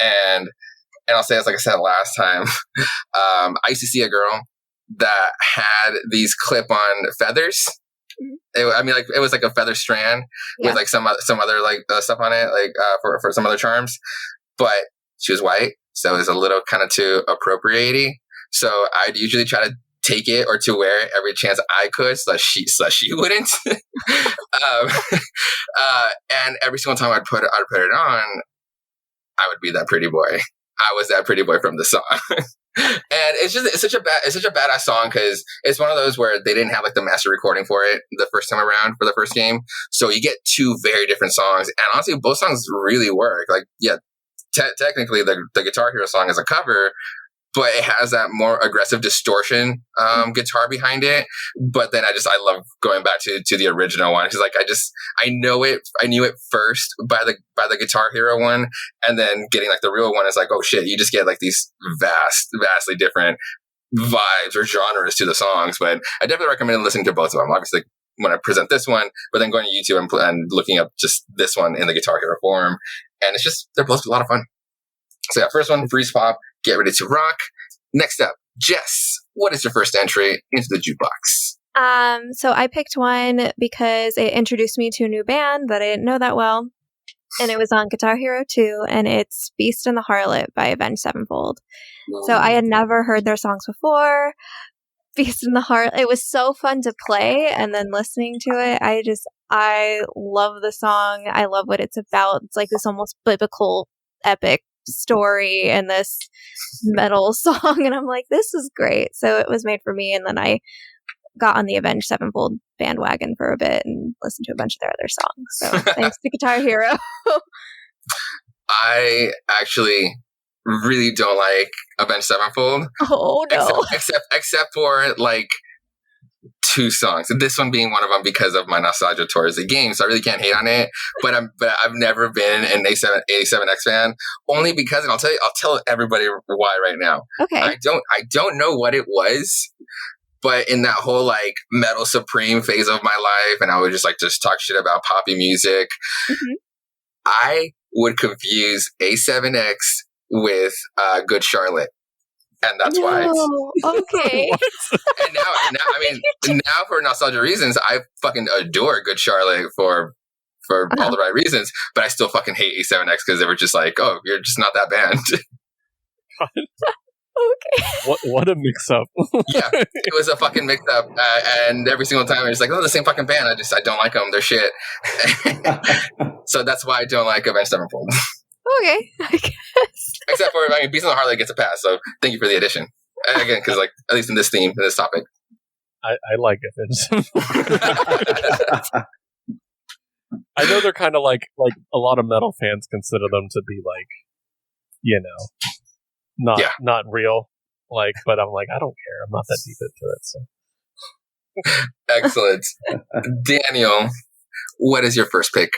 And I'll say, it's like I said last time, I used to see a girl that had these clip-on feathers. It was like a feather strand with like some other like stuff on it, like for some other charms. But she was white, so it was a little kind of too appropriating. So I'd usually try to take it or to wear it every chance I could, so she wouldn't. And every single time I'd put it on, I would be that pretty boy. I was that pretty boy from the song. And it's such a badass song, because it's one of those where they didn't have like the master recording for it the first time around for the first game. So you get two very different songs, and honestly, both songs really work. Like, yeah, technically the Guitar Hero song is a cover, but it has that more aggressive distortion guitar behind it. But then I love going back to the original one, because like I knew it first by the Guitar Hero one, and then getting like the real one is like, oh shit, you just get like these vastly different vibes or genres to the songs. But I definitely recommend listening to both of them. Obviously, when I present this one, but then going to YouTube and looking up just this one in the Guitar Hero form, and they're both a lot of fun. So yeah, first one, Freeze Pop, Get Ready to Rock. Next up, Jess, what is your first entry into the jukebox? So I picked one because it introduced me to a new band that I didn't know that well, and it was on Guitar Hero 2, and it's Beast and the Harlot by Avenged Sevenfold. So I had never heard their songs before. Beast and the Harlot, it was so fun to play, and then listening to it, I love the song. I love what it's about. It's like this almost biblical epic story and this metal song, and I'm like, this is great. So it was made for me, and then I got on the Avenged Sevenfold bandwagon for a bit and listened to a bunch of their other songs. So thanks to Guitar Hero. I actually really don't like Avenged Sevenfold. Oh no! Except for like two songs, this one being one of them because of my nostalgia towards the game, so I really can't hate on it. But I've never been an A7X fan, only because, and I'll tell everybody why right now. Okay. I don't know what it was, but in that whole like Metal Supreme phase of my life, and I would just talk shit about poppy music, I would confuse A7X with Good Charlotte. And that's why. Okay. and now, I mean, now for nostalgia reasons, I fucking adore Good Charlotte for all the right reasons, but I still fucking hate A7X because they were just like, oh, you're just not that band. Okay. What a mix-up. Yeah, it was a fucking mix-up, and every single time it's like, oh, the same fucking band. I don't like them. They're shit. So that's why I don't like Avenged Sevenfold. Okay, I guess. Except for, I mean, Beast and the Harlot gets a pass, so thank you for the addition. And again, because like, at least in this theme, in this topic. I like it. I know they're kind of like a lot of metal fans consider them to be like, you know, not real. Like, but I'm like, I don't care. I'm not that deep into it. So excellent. Daniel, what is your first pick?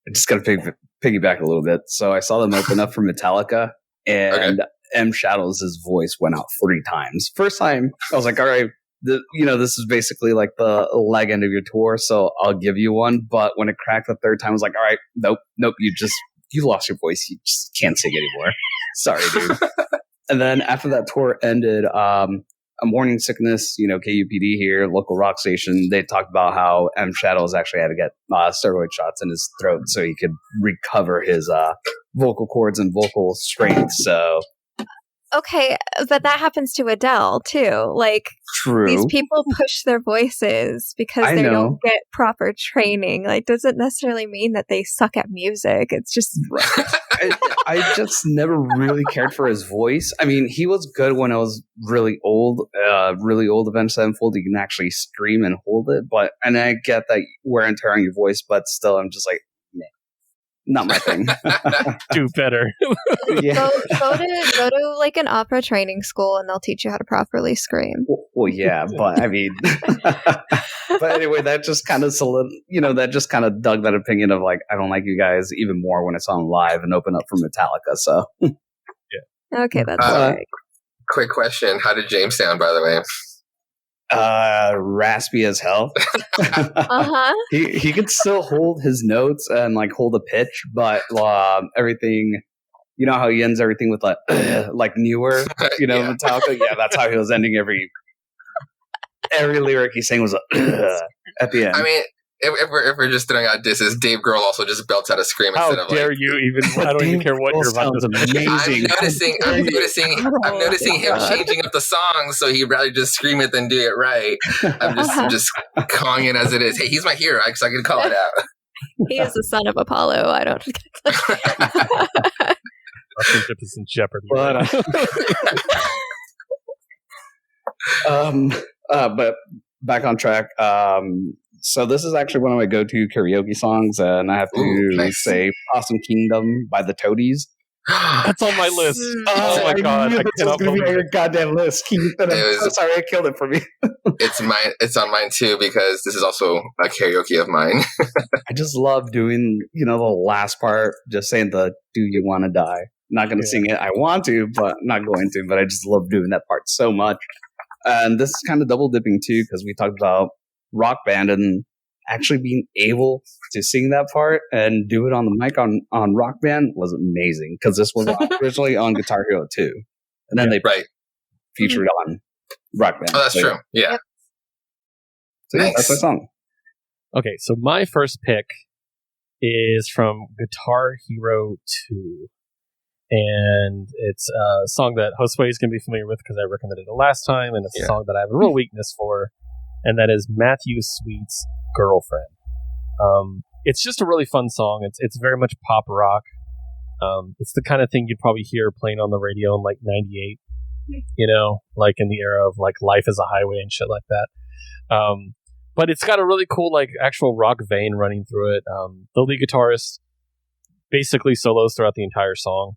I just got to piggyback a little bit. So I saw them open up for Metallica, and M. Shadows' voice went out 3 times. First time, I was like, all right, this is basically like the leg end of your tour, so I'll give you one. But when it cracked the 3rd time, I was like, all right, nope, you lost your voice. You just can't sing anymore. Sorry, dude. And then after that tour ended, a Morning Sickness, KUPD here, local rock station, they talked about how M. Shadows actually had to get steroid shots in his throat so he could recover his vocal cords and vocal strength. So, okay, but that happens to Adele too. Like, true, these people push their voices because they don't get proper training. Like, doesn't necessarily mean that they suck at music. It's just I just never really cared for his voice. I mean, he was good when I was really old Avenged Sevenfold. You can actually scream and hold it, and I get that wear and tear on your voice, but still, I'm just like, nah. not my thing. Do better. Yeah. Go to like an opera training school, and they'll teach you how to properly scream. Well, yeah, but I mean, but anyway, that just kind of that just kind of dug that opinion of like, I don't like you guys even more when it's on live and open up for Metallica. So, Okay, that's all right. Quick question: how did James sound, by the way? Raspy as hell. He could still hold his notes and like hold a pitch, but everything. You know how he ends everything with like newer, Yeah. Metallica. Yeah, that's how he was ending every lyric he sang was at the end. I mean, if we're just throwing out disses, Dave Grohl also just belts out a scream How instead of dare like. you even? I don't even care what you're about to Sounds say. amazing. I'm noticing him changing up the song, so he'd rather just scream it than do it right. I'm just calling it as it is. Hey, he's my hero, so I can call it out. He is the son of Apollo. I don't. Our friendship is in jeopardy. But back on track. So this is actually one of my go-to karaoke songs, and I have to say "Possum Kingdom" by the Toadies. That's on my list. Oh my god! I cannot going to be believe on your it. goddamn list. I'm so sorry I killed it for me. It's mine. It's on mine too because this is also a karaoke of mine. I just love doing, the last part, just saying the "Do you want to die?" Not going to sing it. I want to, but not going to. But I just love doing that part so much. And this is kind of double dipping too, because we talked about Rock Band and actually being able to sing that part and do it on the mic on Rock Band was amazing. Because this was originally on Guitar Hero 2, and then they featured on Rock Band. Oh, that's true. Yeah. So yeah, that's my song. Okay, so my first pick is from Guitar Hero 2. And it's a song that Josue is going to be familiar with because I recommended it last time, and it's a song that I have a real weakness for, and that is Matthew Sweet's Girlfriend. It's just a really fun song. It's very much pop rock. It's the kind of thing you'd probably hear playing on the radio in like 98, like in the era of like Life is a Highway and shit like that. But it's got a really cool like actual rock vein running through it. The lead guitarist basically solos throughout the entire song.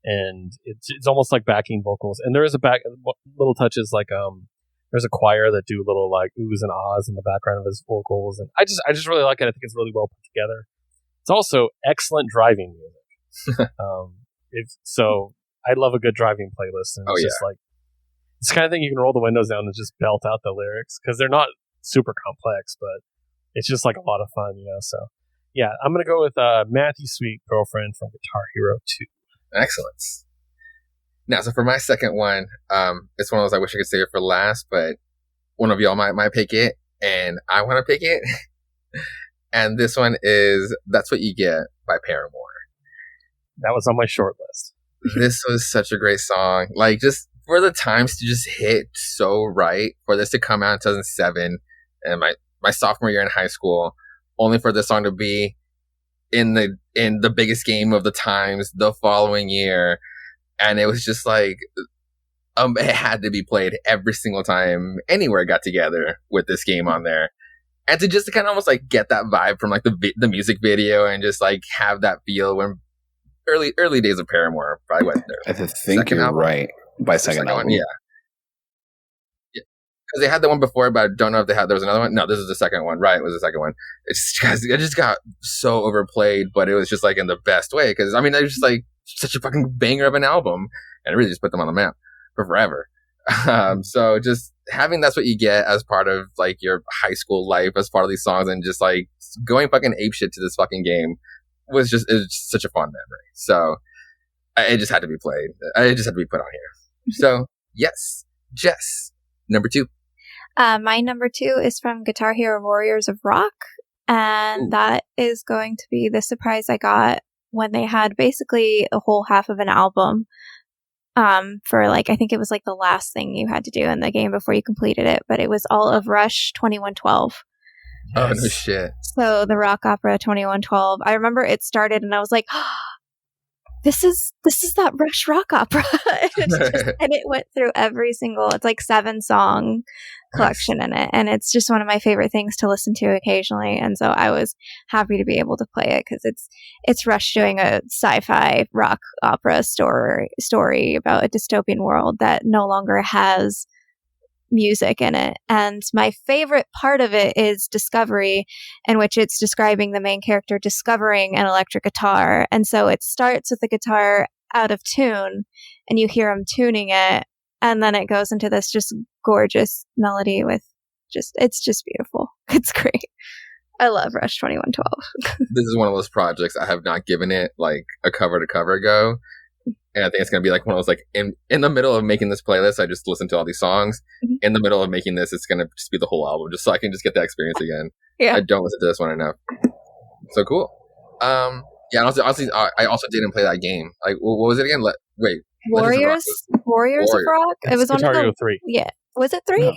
And it's almost like backing vocals, and there is little touches like there's a choir that do little like oohs and ahs in the background of his vocals, and I just really like it. I think it's really well put together. It's also excellent driving music. So I love a good driving playlist, and it's just like it's the kind of thing you can roll the windows down and just belt out the lyrics because they're not super complex, but it's just like a lot of fun, So yeah, I'm gonna go with Matthew Sweet Girlfriend from Guitar Hero 2. Excellent. Now, so for my second one, it's one of those I wish I could save it for last, but one of y'all might pick it, and I want to pick it. And this one is That's What You Get by Paramore. That was on my short list. This was such a great song. Like, just for the times to just hit so right, for this to come out in 2007, and my sophomore year in high school, only for this song to be in the biggest game of the times the following year, and it was just like it had to be played every single time anywhere it got together with this game on there, and to just kind of almost like get that vibe from like the music video and just like have that feel when early days of Paramore probably went there. I think you're right by second album. Yeah. Because they had the one before, but I don't know if there was another one. No, this is the second one. Right, it was the second one. It just got so overplayed, but it was just like in the best way. Because I mean, it was just like such a fucking banger of an album, and it really just put them on the map for forever. So just having That's What You Get as part of like your high school life, as part of these songs, and just like going fucking apeshit to this fucking game was just such a fun memory. So it just had to be played. It just had to be put on here. So yes, Jess, number 2. My number 2 is from Guitar Hero Warriors of Rock, and that is going to be the surprise I got when they had basically a whole half of an album for like, I think it was like the last thing you had to do in the game before you completed it, but it was all of Rush 2112. Oh, no shit. So the rock opera 2112. I remember it started and I was like, this is that Rush rock opera. And it went through every single, it's like 7-song collection in it. And it's just one of my favorite things to listen to occasionally. And so I was happy to be able to play it because it's Rush doing a sci-fi rock opera story about a dystopian world that no longer has music in it. And my favorite part of it is Discovery, in which it's describing the main character discovering an electric guitar. And so it starts with the guitar out of tune and you hear him tuning it, and then it goes into this just gorgeous melody with it's just beautiful. It's great. I love Rush 2112. This is one of those projects I have not given it like a cover to cover go. And I think it's going to be like one of those, like, in the middle of making this playlist, I just listen to all these songs. Mm-hmm. In the middle of making this, it's going to just be the whole album, just so I can just get that experience again. Yeah. I don't listen to this one enough. So cool. Yeah, and honestly, I also didn't play that game. Like, what was it again? Wait. Warriors of Rock? It was on the 3. Yeah. Was it 3? No.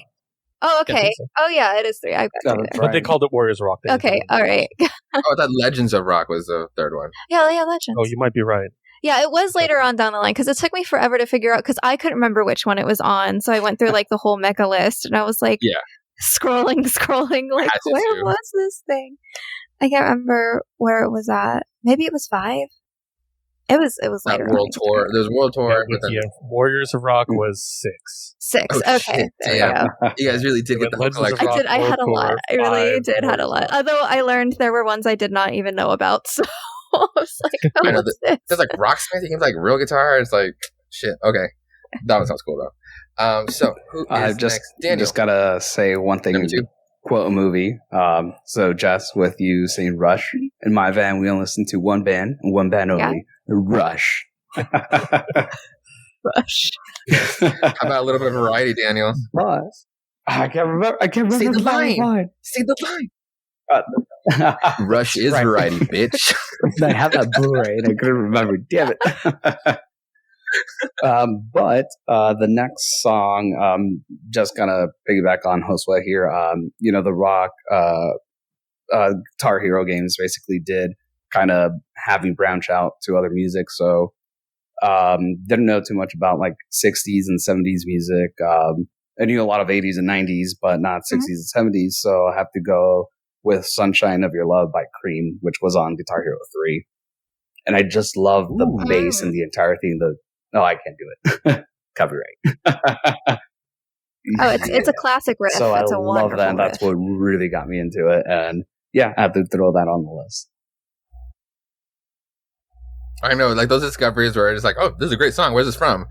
Oh, okay. So. Oh, yeah, it is 3. I've got it. But they called it Warriors of Rock. Okay, all right. I thought Legends of Rock was the third one. Yeah, Legends. Oh, you might be right. Yeah, it was later on down the line because it took me forever to figure out because I couldn't remember which one it was on. So I went through like the whole mecha list and I was like scrolling, like where was this thing? I can't remember where it was at. Maybe it was 5. It was later. World Tour. There's World Tour. Yeah, Warriors of Rock was 6. 6. Oh, okay. Yeah. You guys really did get the whole collection. I had a lot. I really did had a lot. Although I learned there were ones I did not even know about. So I was like, oh, what's this? There's like Rocksmith. He games like real guitar. It's like shit. Okay, that one sounds cool though. So who is next? Daniel. Just gotta say one thing. Quote a movie. So Jess, with you saying Rush, in my van we only listen to one band and one band only. Rush. Rush. How about a little bit of variety, Daniel? I can't remember. Say the line. Say the line. Rush is variety, bitch. I have that Blu-ray and I couldn't remember. Damn it. But the next song, just gonna piggyback on Josue here. The Rock Guitar Hero games basically did kind of having branch out to other music. So didn't know too much about like 60s and 70s music. I knew a lot of 80s and 90s, but not 60s and 70s. So I have to go with Sunshine of Your Love by Cream, which was on Guitar Hero 3. And I just love the bass and the entire thing. No, I can't do it. Copyright. It's a classic riff. So it's I love that. And that's what really got me into it. And yeah, I have to throw that on the list. I know, like those discoveries where it's like, oh, this is a great song. Where's this from?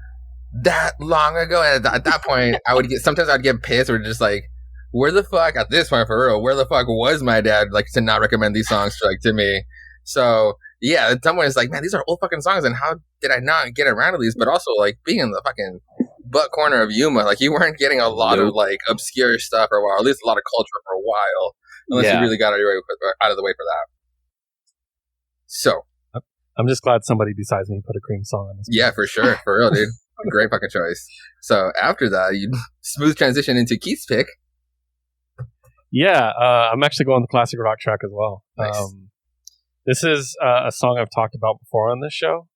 That long ago. And at that point, sometimes I'd get pissed or just like, where the fuck, at this point for real, where the fuck was my dad like to not recommend these songs to me? So yeah, at some point it's like, man, these are old fucking songs, and how did I not get around to these? But also like being in the fucking butt corner of Yuma, like you weren't getting a lot of like obscure stuff for a while, at least a lot of culture for a while, unless you really got out of the way for that. So I'm just glad somebody besides me put a Cream song on this. Yeah, for sure, for real, dude. Great fucking choice. So after that, you smooth transition into Keith's pick. Yeah, I'm actually going the classic rock track as well. Nice. This is a song I've talked about before on this show,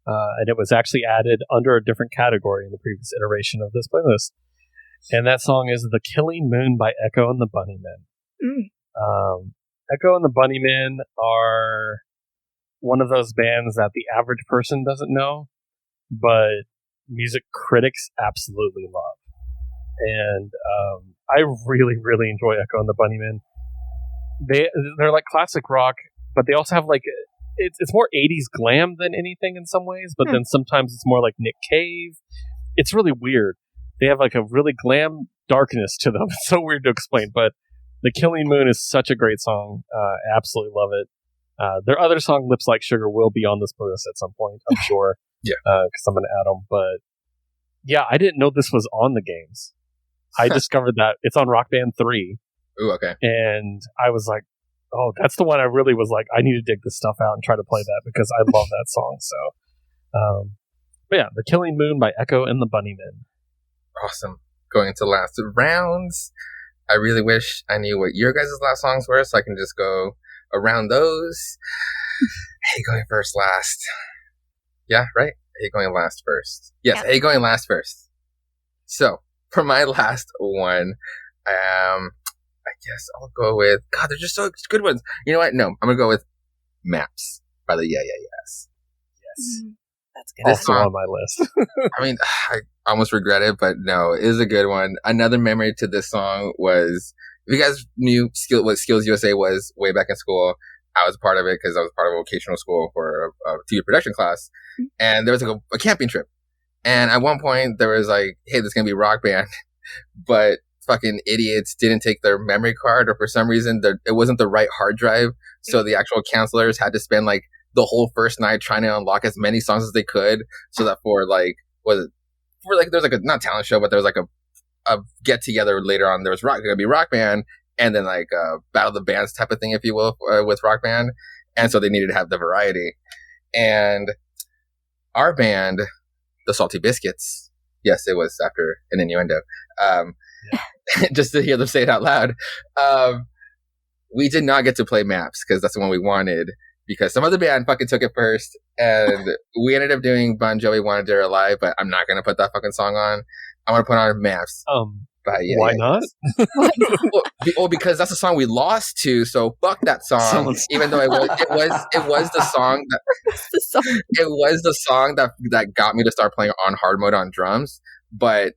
and it was actually added under a different category in the previous iteration of this playlist. And that song is The Killing Moon by Echo and the Bunnymen. Echo and the Bunnymen are one of those bands that the average person doesn't know, but music critics absolutely love. And I really, really enjoy Echo and the Bunnymen. They're like classic rock, but they also have like it's more 80s glam than anything in some ways, but then sometimes it's more like Nick Cave. It's really weird. They have like a really glam darkness to them. It's so weird to explain, but The Killing Moon is such a great song. I absolutely love it. Their other song, Lips Like Sugar, will be on this playlist at some point, I'm sure. Yeah. Because I'm going to add them. But yeah, I didn't know this was on the games. I discovered that it's on Rock Band 3. Ooh, okay. And I was like, oh, that's the one I really was like, I need to dig this stuff out and try to play that because I love that song. So, but yeah, The Killing Moon by Echo and the Bunnymen. Awesome. Going into last rounds. I really wish I knew what your guys' last songs were so I can just go around those. Hey, going first, last. Yeah, right. I hate going last first. Yes, I hate going last first. So, for my last one, I guess I'll go with... God, they're just so good ones. You know what? No, I'm going to go with Maps by the Yeah Yeah Yeahs. Yes. That's good. Also on my list. I mean, I almost regret it, but no, it is a good one. Another memory to this song was... If you guys knew what Skills USA was way back in school, I was a part of it because I was part of a vocational school for a TV production class. And there was like a camping trip. And at one point, there was like, hey, there's going to be a rock band. But fucking idiots didn't take their memory card, or for some reason, it wasn't the right hard drive. So the actual counselors had to spend like the whole first night trying to unlock as many songs as they could. So that there's like a, not talent show, but there was like a get together later on. There was going to be rock band, and then like battle of the bands type of thing, if you will, with rock band. And so they needed to have the variety. And our band, the Salty Biscuits, yes, it was after an innuendo, just to hear them say it out loud. We did not get to play Maps because that's the one we wanted, because some other band fucking took it first, and we ended up doing Bon Jovi Wanna Dare Alive, but I'm not going to put that fucking song on. I want to put on Maps. Why not? Well, because that's the song we lost to, so fuck that song. Even though it was the song that it was the song that got me to start playing on hard mode on drums. But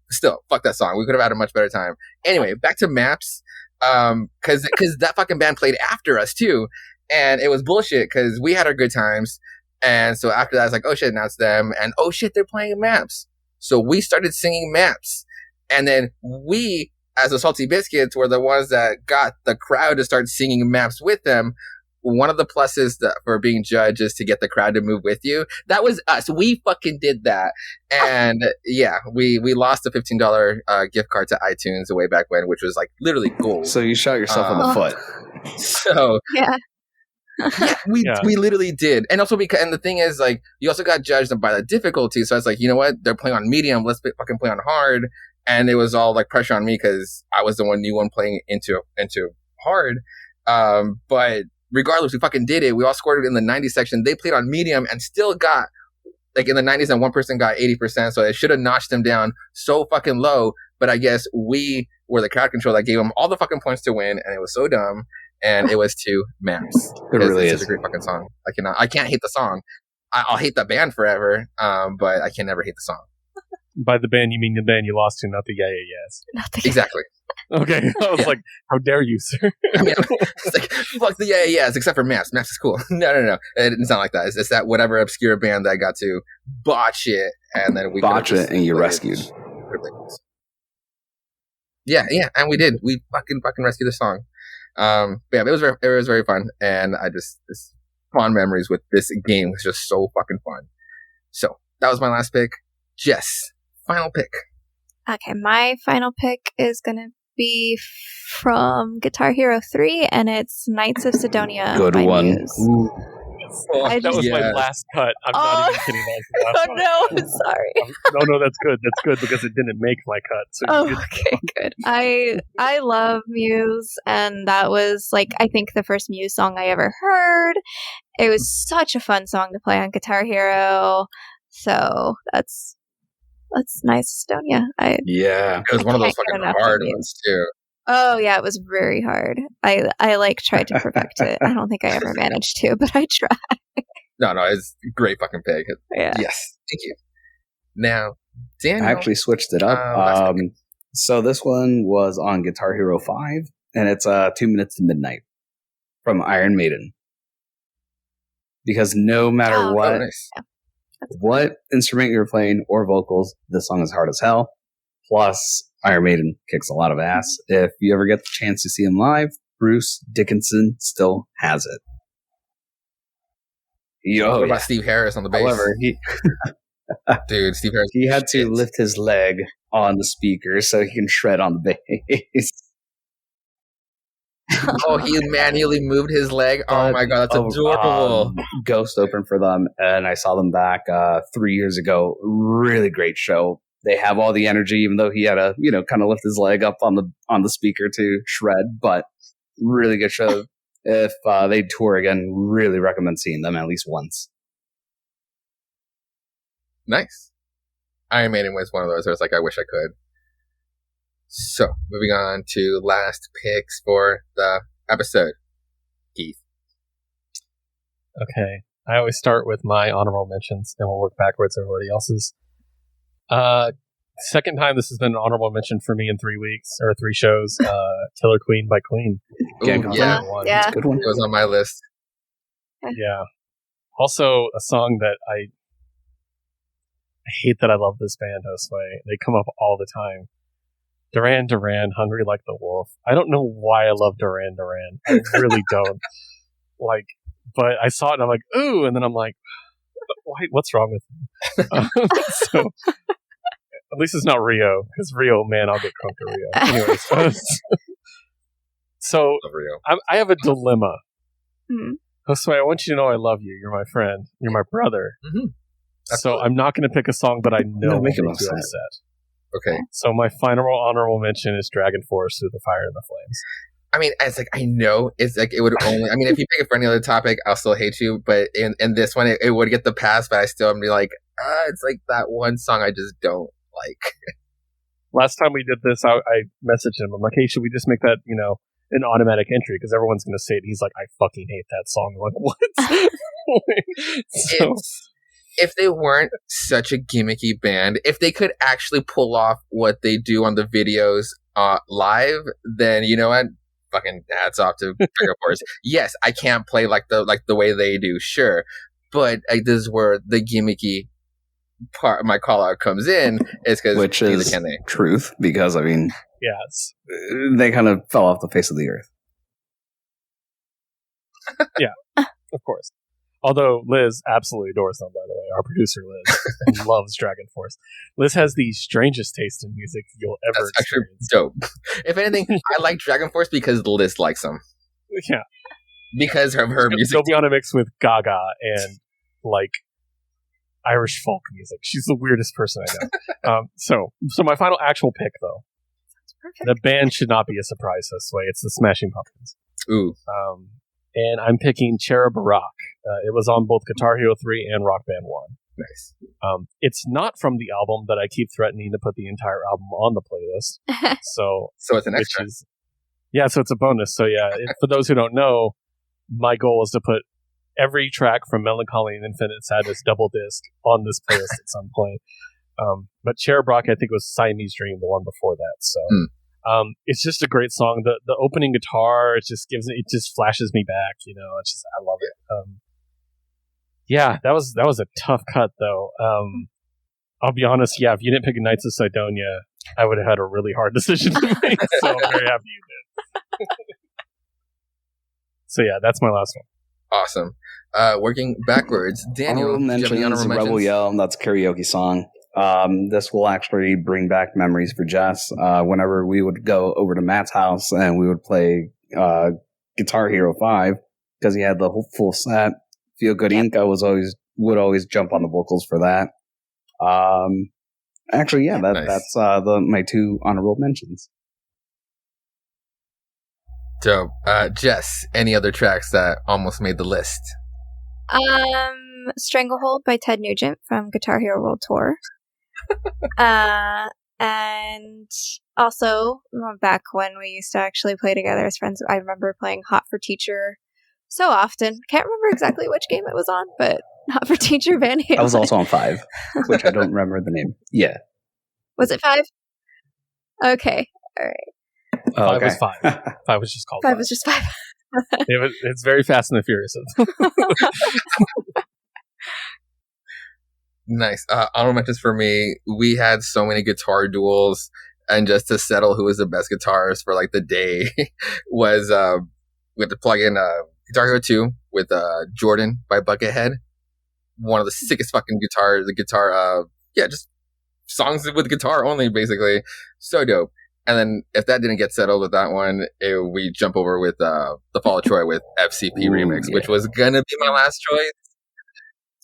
still, fuck that song. We could have had a much better time. Anyway, back to Maps. Because that fucking band played after us too, and it was bullshit because we had our good times. And so after that, I was like, oh shit, now it's them, and oh shit, they're playing Maps. So we started singing Maps. And then we, as the Salty Biscuits, were the ones that got the crowd to start singing Maps with them. One of the pluses for being judged is to get the crowd to move with you. That was us. We fucking did that. And yeah, we lost a $15 gift card to iTunes way back when, which was like literally gold. So you shot yourself in the foot. So yeah. We literally did. And also and the thing is, like, you also got judged by the difficulty. So it's like, you know what? They're playing on medium. Let's fucking play on hard. And it was all like pressure on me because I was the new one playing into hard. But regardless, we fucking did it. We all scored it in the 90 section. They played on medium and still got like in the 90s, and one person got 80%. So it should have notched them down so fucking low. But I guess we were the crowd control that gave them all the fucking points to win. And it was so dumb. And it was to Maps. It really is a great fucking song. I can't hate the song. I'll hate the band forever. But I can never hate the song. By the band, you mean the band you lost to, not the Yeah Yeah Yeahs. Exactly. Okay. I was like, how dare you, sir? I mean, it's like, fuck the Yeah Yeah Yeahs, except for Maps. Maps is cool. No. It didn't sound like that. It's that whatever obscure band that got to botch it, and then we botch it, and you rescued. Yeah, and we did. We fucking rescued the song. But yeah, it was very fun, and this fond memories with this game was just so fucking fun. So that was my last pick. Jess, final pick. Okay, my final pick is going to be from Guitar Hero 3, and it's Knights of Sidonia. Good one. Muse. That was my last cut. I'm not even kidding. That was the last one. No, I'm sorry. No, that's good. That's good because it didn't make my cut. So okay, good. I love Muse, and that was like I think the first Muse song I ever heard. It was such a fun song to play on Guitar Hero. So that's nice, Estonia. It was one of those fucking hard ones too. Oh yeah, it was very hard. I tried to perfect it. I don't think I ever managed to, but I tried. No, it's a great fucking pick. Yeah. Yes, thank you. Now, Daniel, I actually switched it up. So this one was on Guitar Hero 5, and it's 2 Minutes to Midnight from Iron Maiden. Because no matter what instrument you're playing or vocals, this song is hard as hell. Plus, Iron Maiden kicks a lot of ass. If you ever get the chance to see him live, Bruce Dickinson still has it. What about Steve Harris on the bass? However, dude, Steve Harris. He had to lift his leg on the speaker so he can shred on the bass. Oh, he manually moved his leg. Oh my god, that's adorable. Ghost opened for them, and I saw them back 3 years ago. Really great show. They have all the energy, even though he had to, kind of lift his leg up on the speaker to shred. But really good show. If they tour again, really recommend seeing them at least once. Nice. Iron Maiden was one of those. I was like, I wish I could. So, moving on to last picks for the episode. Keith. Okay. I always start with my honorable mentions, and we'll work backwards everybody else's. Second time this has been an honorable mention for me in 3 weeks, or 3 shows. Killer Queen by Queen. Ooh, yeah. Yeah. Good one. It was on my list. Yeah. Also, a song that I hate that I love this band, Josue. They come up all the time. Duran Duran, Hungry Like the Wolf. I don't know why I love Duran Duran. I really don't. Like, but I saw it and I'm like, ooh, and then I'm like, what's wrong with me? So, at least it's not Rio, because Rio, man, I'll get crunk to Rio. Anyways, so I have a dilemma. Mm-hmm. Josue, I want you to know I love you. You're my friend. You're my brother. Mm-hmm. So I'm not going to pick a song that I know will make you upset. Okay. So my final honorable mention is Dragon Force Through the Fire and the Flames. I mean, it's like, I know it's like, it would only, I mean, if you pick it for any other topic, I'll still hate you, but in this one, it would get the pass, but I still am be like, it's like that one song I just don't like. Last time we did this, I messaged him. I'm like, hey, should we just make that, an automatic entry? Because everyone's going to say it. He's like, I fucking hate that song. I'm like, what? So, if they weren't such a gimmicky band, if they could actually pull off what they do on the videos live, then you know what? Fucking hats off to Dragon Force. Yes, I can't play like the way they do, sure, but this is where the gimmicky part of my call out comes in, is because which is truth, because I mean, yes, they kind of fell off the face of the earth. Yeah, of course. Although Liz absolutely adores them, by the way. Our producer Liz loves Dragon Force. Liz has the strangest taste in music you'll ever experience. Dope. If anything, I like Dragon Force because Liz likes them. Yeah, because of her music. She'll be on a mix with Gaga and like Irish folk music. She's the weirdest person I know. So my final actual pick, though, the band should not be a surprise this way. It's the Smashing Pumpkins. Ooh. And I'm picking Cherub Rock. It was on both Guitar Hero 3 and Rock Band 1. Nice. It's not from the album, but I keep threatening to put the entire album on the playlist. So it's an extra. So it's a bonus. So yeah, for those who don't know, my goal is to put every track from Melancholy and Infinite Sadness double disc on this playlist at some point. But Cherub Rock, I think, was Siamese Dream, the one before that. So it's just a great song. The opening guitar, it just flashes me back. It's just, I love it. Yeah, that was a tough cut though. I'll be honest. Yeah, if you didn't pick Knights of Sidonia, I would have had a really hard decision to make. So I'm very happy you did. So yeah, that's my last one. Awesome. Working backwards, Daniel. Honorable mentions, Rebel Yell. That's a karaoke song. This will actually bring back memories for Jess. Whenever we would go over to Matt's house and we would play Guitar Hero 5, because he had the whole full set. Feel Good Inca would always jump on the vocals for that. Actually, yeah, nice. That's my 2 honorable mentions. So, Jess, any other tracks that almost made the list? Stranglehold by Ted Nugent from Guitar Hero World Tour. And also, back when we used to actually play together as friends, I remember playing Hot for Teacher so often. Can't remember exactly which game it was on, but Hot for Teacher Van Halen. I was also on 5, which I don't remember the name. Yeah. Was it 5? Okay. All right. Oh, 5 was 5. 5 was just called 5. 5 was just 5. It's very Fast and the Furious. Nice. Honorable mentions for me. We had so many guitar duels, and just to settle who was the best guitarist for like the day was we had to plug in Guitar Hero 2 with Jordan by Buckethead. One of the sickest fucking just songs with guitar only, basically. So dope. And then if that didn't get settled with that one, we jump over with The Fall of Troy with FCP Remix, which was gonna be my last choice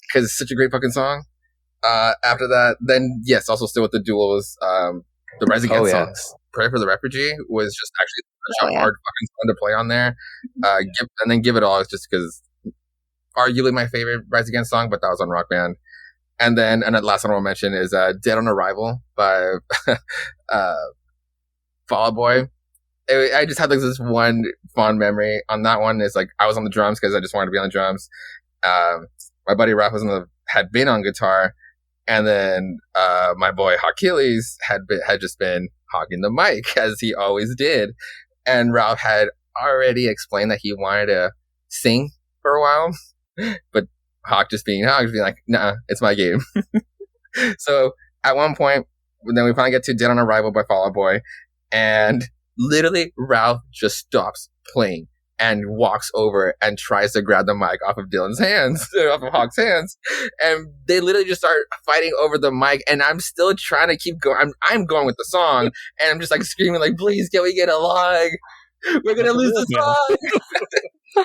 because it's such a great fucking song. After that, then yes, also still with the duels, the Rise Against songs. Prayer for the Refugee was just actually such a hard fucking song to play on there. And then Give It All is just because arguably my favorite Rise Against song, but that was on Rock Band. And then, and the last one I'll mention is Dead on Arrival by Fall Out Boy. I just had like this one fond memory on that one. Is like I was on the drums because I just wanted to be on the drums. My buddy Raph had been on guitar, and then my boy Achilles had just been hogging the mic as he always did. And Ralph had already explained that he wanted to sing for a while, but Hawk just being like, nah, it's my game. So at one point, then we finally get to Dead on Arrival by Fall Out Boy, and literally Ralph just stops playing and walks over and tries to grab the mic off of off of Hawk's hands, and they literally just start fighting over the mic, and I'm still trying to keep going. I'm going with the song, and I'm just like screaming like, please, can we get a log? We're gonna lose the song.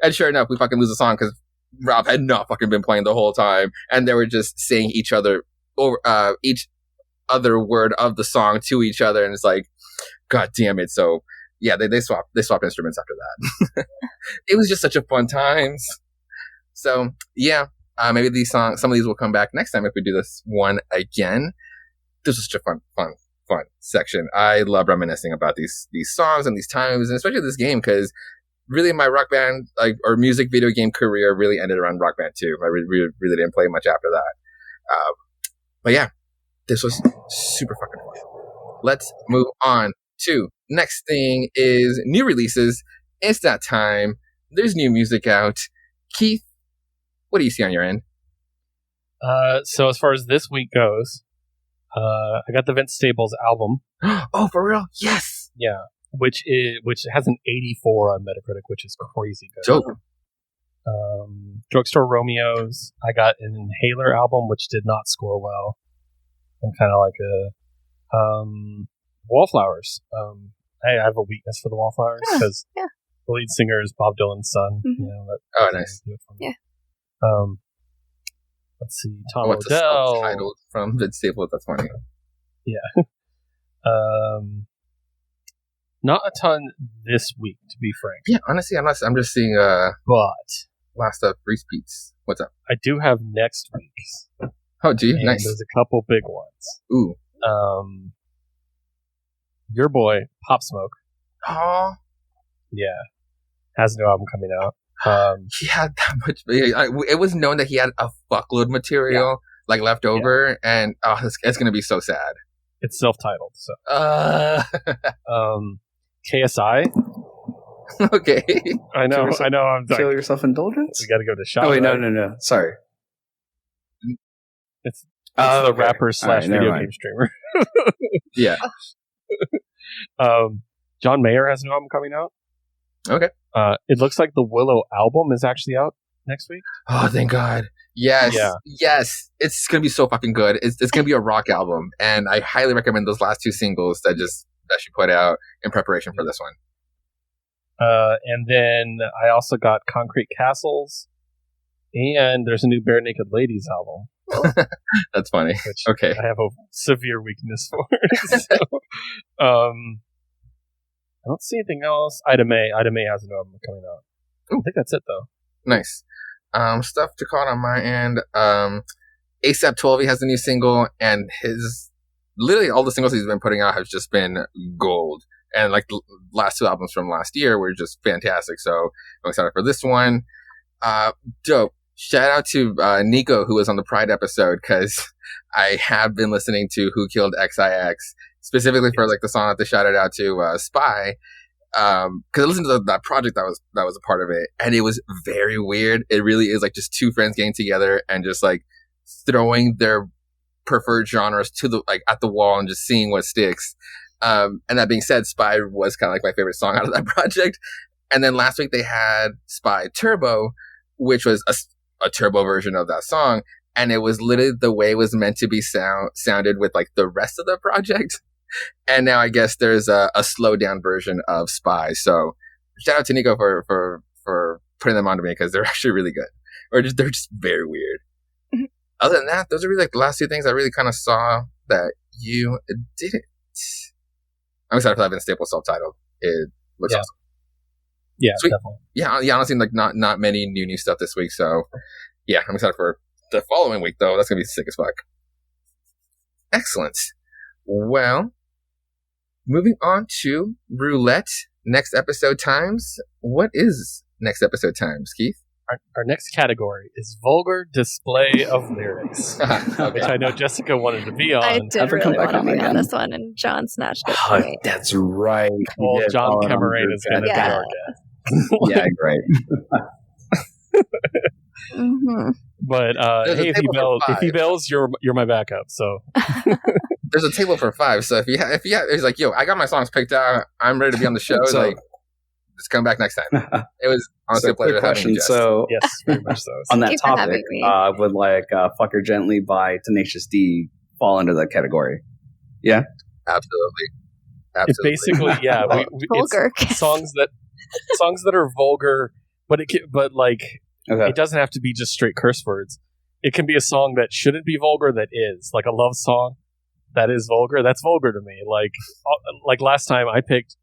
And sure enough, we fucking lose the song because Ralph had not fucking been playing the whole time, and they were just saying each other word of the song to each other, and it's like, god damn it. So yeah, they swapped instruments after that. It was just such a fun times. So yeah, maybe some of these will come back next time if we do this one again. This was such a fun section. I love reminiscing about these songs and these times, and especially this game, because really my Rock Band or music video game career really ended around Rock Band 2. I really didn't play much after that. But yeah, this was super fucking fun. Let's move on to next thing is new releases. It's that time. There's new music out. Keith, what do you see on your end? So as far as this week goes, I got the Vince Staples album. Oh, for real? Yes. Yeah, which has an 84 on Metacritic, which is crazy good. Dope. Drugstore Romeos. I got an Inhaler album, which did not score well. I'm kind of like a Wallflowers. I have a weakness for the Wallflowers because the lead singer is Bob Dylan's son. Mm-hmm. You know, Nice. Yeah. Let's see, Tom What's Odell. titled from Vince Staples? That's funny. Yeah. Not a ton this week, to be frank. Yeah, honestly, I'm just seeing But last up Reese Beats. What's up? I do have next week's. Oh, do you? And Nice. there's a couple big ones. Ooh. Your boy, Pop Smoke. Oh, Yeah. Has a new album coming out. he had that much. It was known that he had a fuckload material left over, and it's gonna be so sad. It's self-titled, so. Okay. KSI. I know. I'm Feel like, yourself indulgence? we got to go to shop. Oh wait, right? no. Sorry. It's the okay. rapper / All right, never video mind. game streamer. Yeah. John Mayer has an album coming out. Okay. It looks like the Willow album is actually out next week. Oh, thank God. Yes. Yeah. Yes. It's gonna be so fucking good. It's gonna be a rock album, and I highly recommend those last two singles that she put out in preparation for this one. And then I also got Concrete Castles, and there's a new Bare Naked Ladies album, That's funny. which Okay. I have a severe weakness for. So, I don't see anything else. Ida May has an album coming out. I think that's it though. Nice. Stuff to call on my end. ASAP 12 has a new single, and literally all the singles he's been putting out have just been gold. And like the last two albums from last year were just fantastic. So I'm excited for this one. Dope. Shout out to Nico, who was on the Pride episode, because I have been listening to Who Killed XIX, specifically for like the song that they shouted out to Spy. Because I listened to that project that was a part of it, and it was very weird. It really is like just two friends getting together and just like throwing their preferred genres to at the wall and just seeing what sticks. And that being said, Spy was kind of like my favorite song out of that project. And then last week they had Spy Turbo, which was a turbo version of that song, and it was literally the way it was meant to be sounded with like the rest of the project. And now I guess there's a slowed down version of Spy. So shout out to Nico for putting them onto me, because they're actually really good, or they're just very weird. Mm-hmm. Other than that, those are really like the last two things I really kind of saw that you didn't. I'm excited for that Vince Staples self-titled. It looks awesome. Yeah, Sweet. definitely. Yeah, honestly, like not many new stuff this week. So yeah, I'm excited for the following week, though, that's going to be sick as fuck. Excellent. Well, moving on to Roulette. Next episode times. What is next episode times, Keith? Our next category is vulgar display of lyrics, which I know Jessica wanted to be on. I did Ever come really back want to on be on again? this one, and John snatched it Oh, from me. that's right. Well, You did John follow it on Cameron the is going to group be chat. our guest. Yeah, great. Mm-hmm. But There's a hey, if he table for bails, 5. you're my backup. So There's a table for 5, so if you he's like, yo, I got my songs picked out, I'm ready to be on the show. So- like, just come back next time. It was honestly So, a pleasure quick having you, question. Jess. So, yes, very much so. on that Thank you for having topic, me. would like "Fuck Her Gently" by Tenacious D fall under that category? Yeah. Absolutely. It's basically it's Vulgar. songs that are vulgar, but Okay. it doesn't have to be just straight curse words. It can be a song that shouldn't be vulgar that is, like a love song that is vulgar. That's vulgar to me. Like last time I picked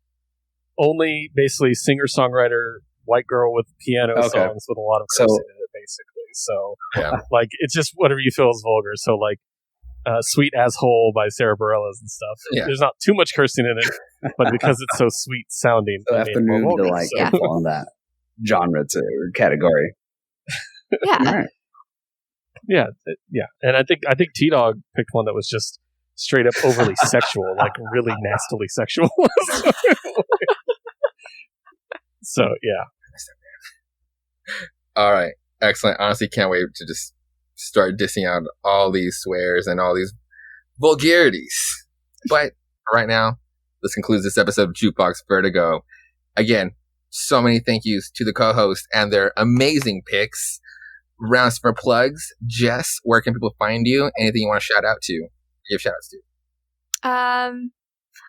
only basically singer-songwriter white girl with piano Okay. songs with a lot of So- cursing in it, basically. So Yeah. like it's just whatever you feel is vulgar. So like Sweet Asshole by Sarah Bareilles and stuff. Yeah. There's not too much cursing in it, but because it's so sweet sounding, So it made it more afternoon vulgar. delight So- Yeah. can fall in that genre to category. Yeah. All right. Yeah, and I think T-Dog picked one that was just straight up overly sexual, like really nastily sexual. So yeah, All right. Excellent. Honestly, can't wait to just start dissing out all these swears and all these vulgarities. But right now, this concludes this episode of Jukebox Vertigo. Again, so many thank yous to the co-host and their amazing picks. Rounds for plugs. Jess, where can people find you? Anything you want to shout out to? Give shout outs to.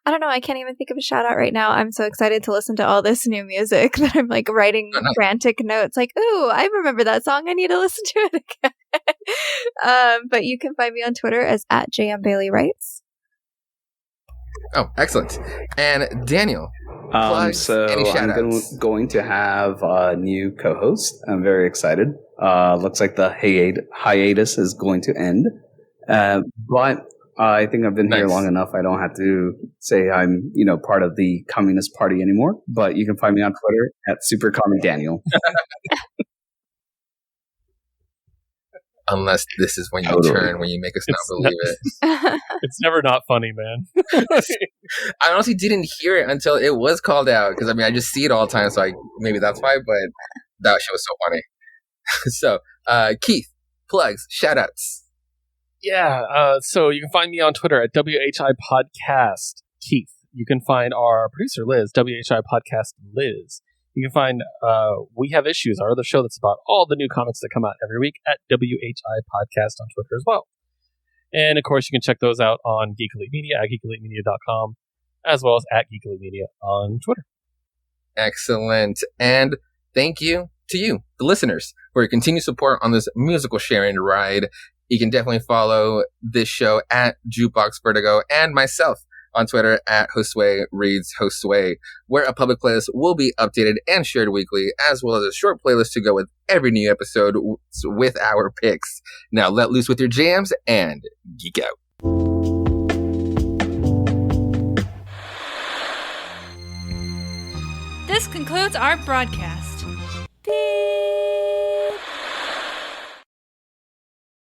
I don't know. I can't even think of a shout out right now. I'm so excited to listen to all this new music that I'm like writing Oh, nice. frantic notes. Like, ooh, I remember that song. I need to listen to it again. But you can find me on Twitter as @JMBaileyWrites. Oh, excellent. And Daniel. Plugs, So any I'm shout-outs? going to have a new co-host. I'm very excited. Looks like the hiatus is going to end. But I think I've been here Nice. long enough. I don't have to say I'm, part of the Communist Party anymore. But you can find me on Twitter @SuperCommieDaniel. Unless this is when you Totally. turn, when you make us not It's believe it. it's never not funny, man. I honestly didn't hear it until it was called out because I just see it all the time, so maybe that's why. But that shit was so funny. So, Keith, plugs, shout outs. Yeah, so you can find me on Twitter at WHI Podcast Keith. You can find our producer Liz, WHI Podcast Liz. You can find We Have Issues, our other show that's about all the new comics that come out every week, at WHI Podcast on Twitter as well. And of course, you can check those out on Geek Elite Media at geekelitemedia.com, as well as at Geek Elite Media on Twitter. Excellent. And thank you to you, the listeners, for your continued support on this musical sharing ride. You can definitely follow this show at Jukebox Vertigo and myself on Twitter at Josue Reads Josue, where a public playlist will be updated and shared weekly, as well as a short playlist to go with every new episode with our picks. Now let loose with your jams and geek out. This concludes our broadcast. Beep.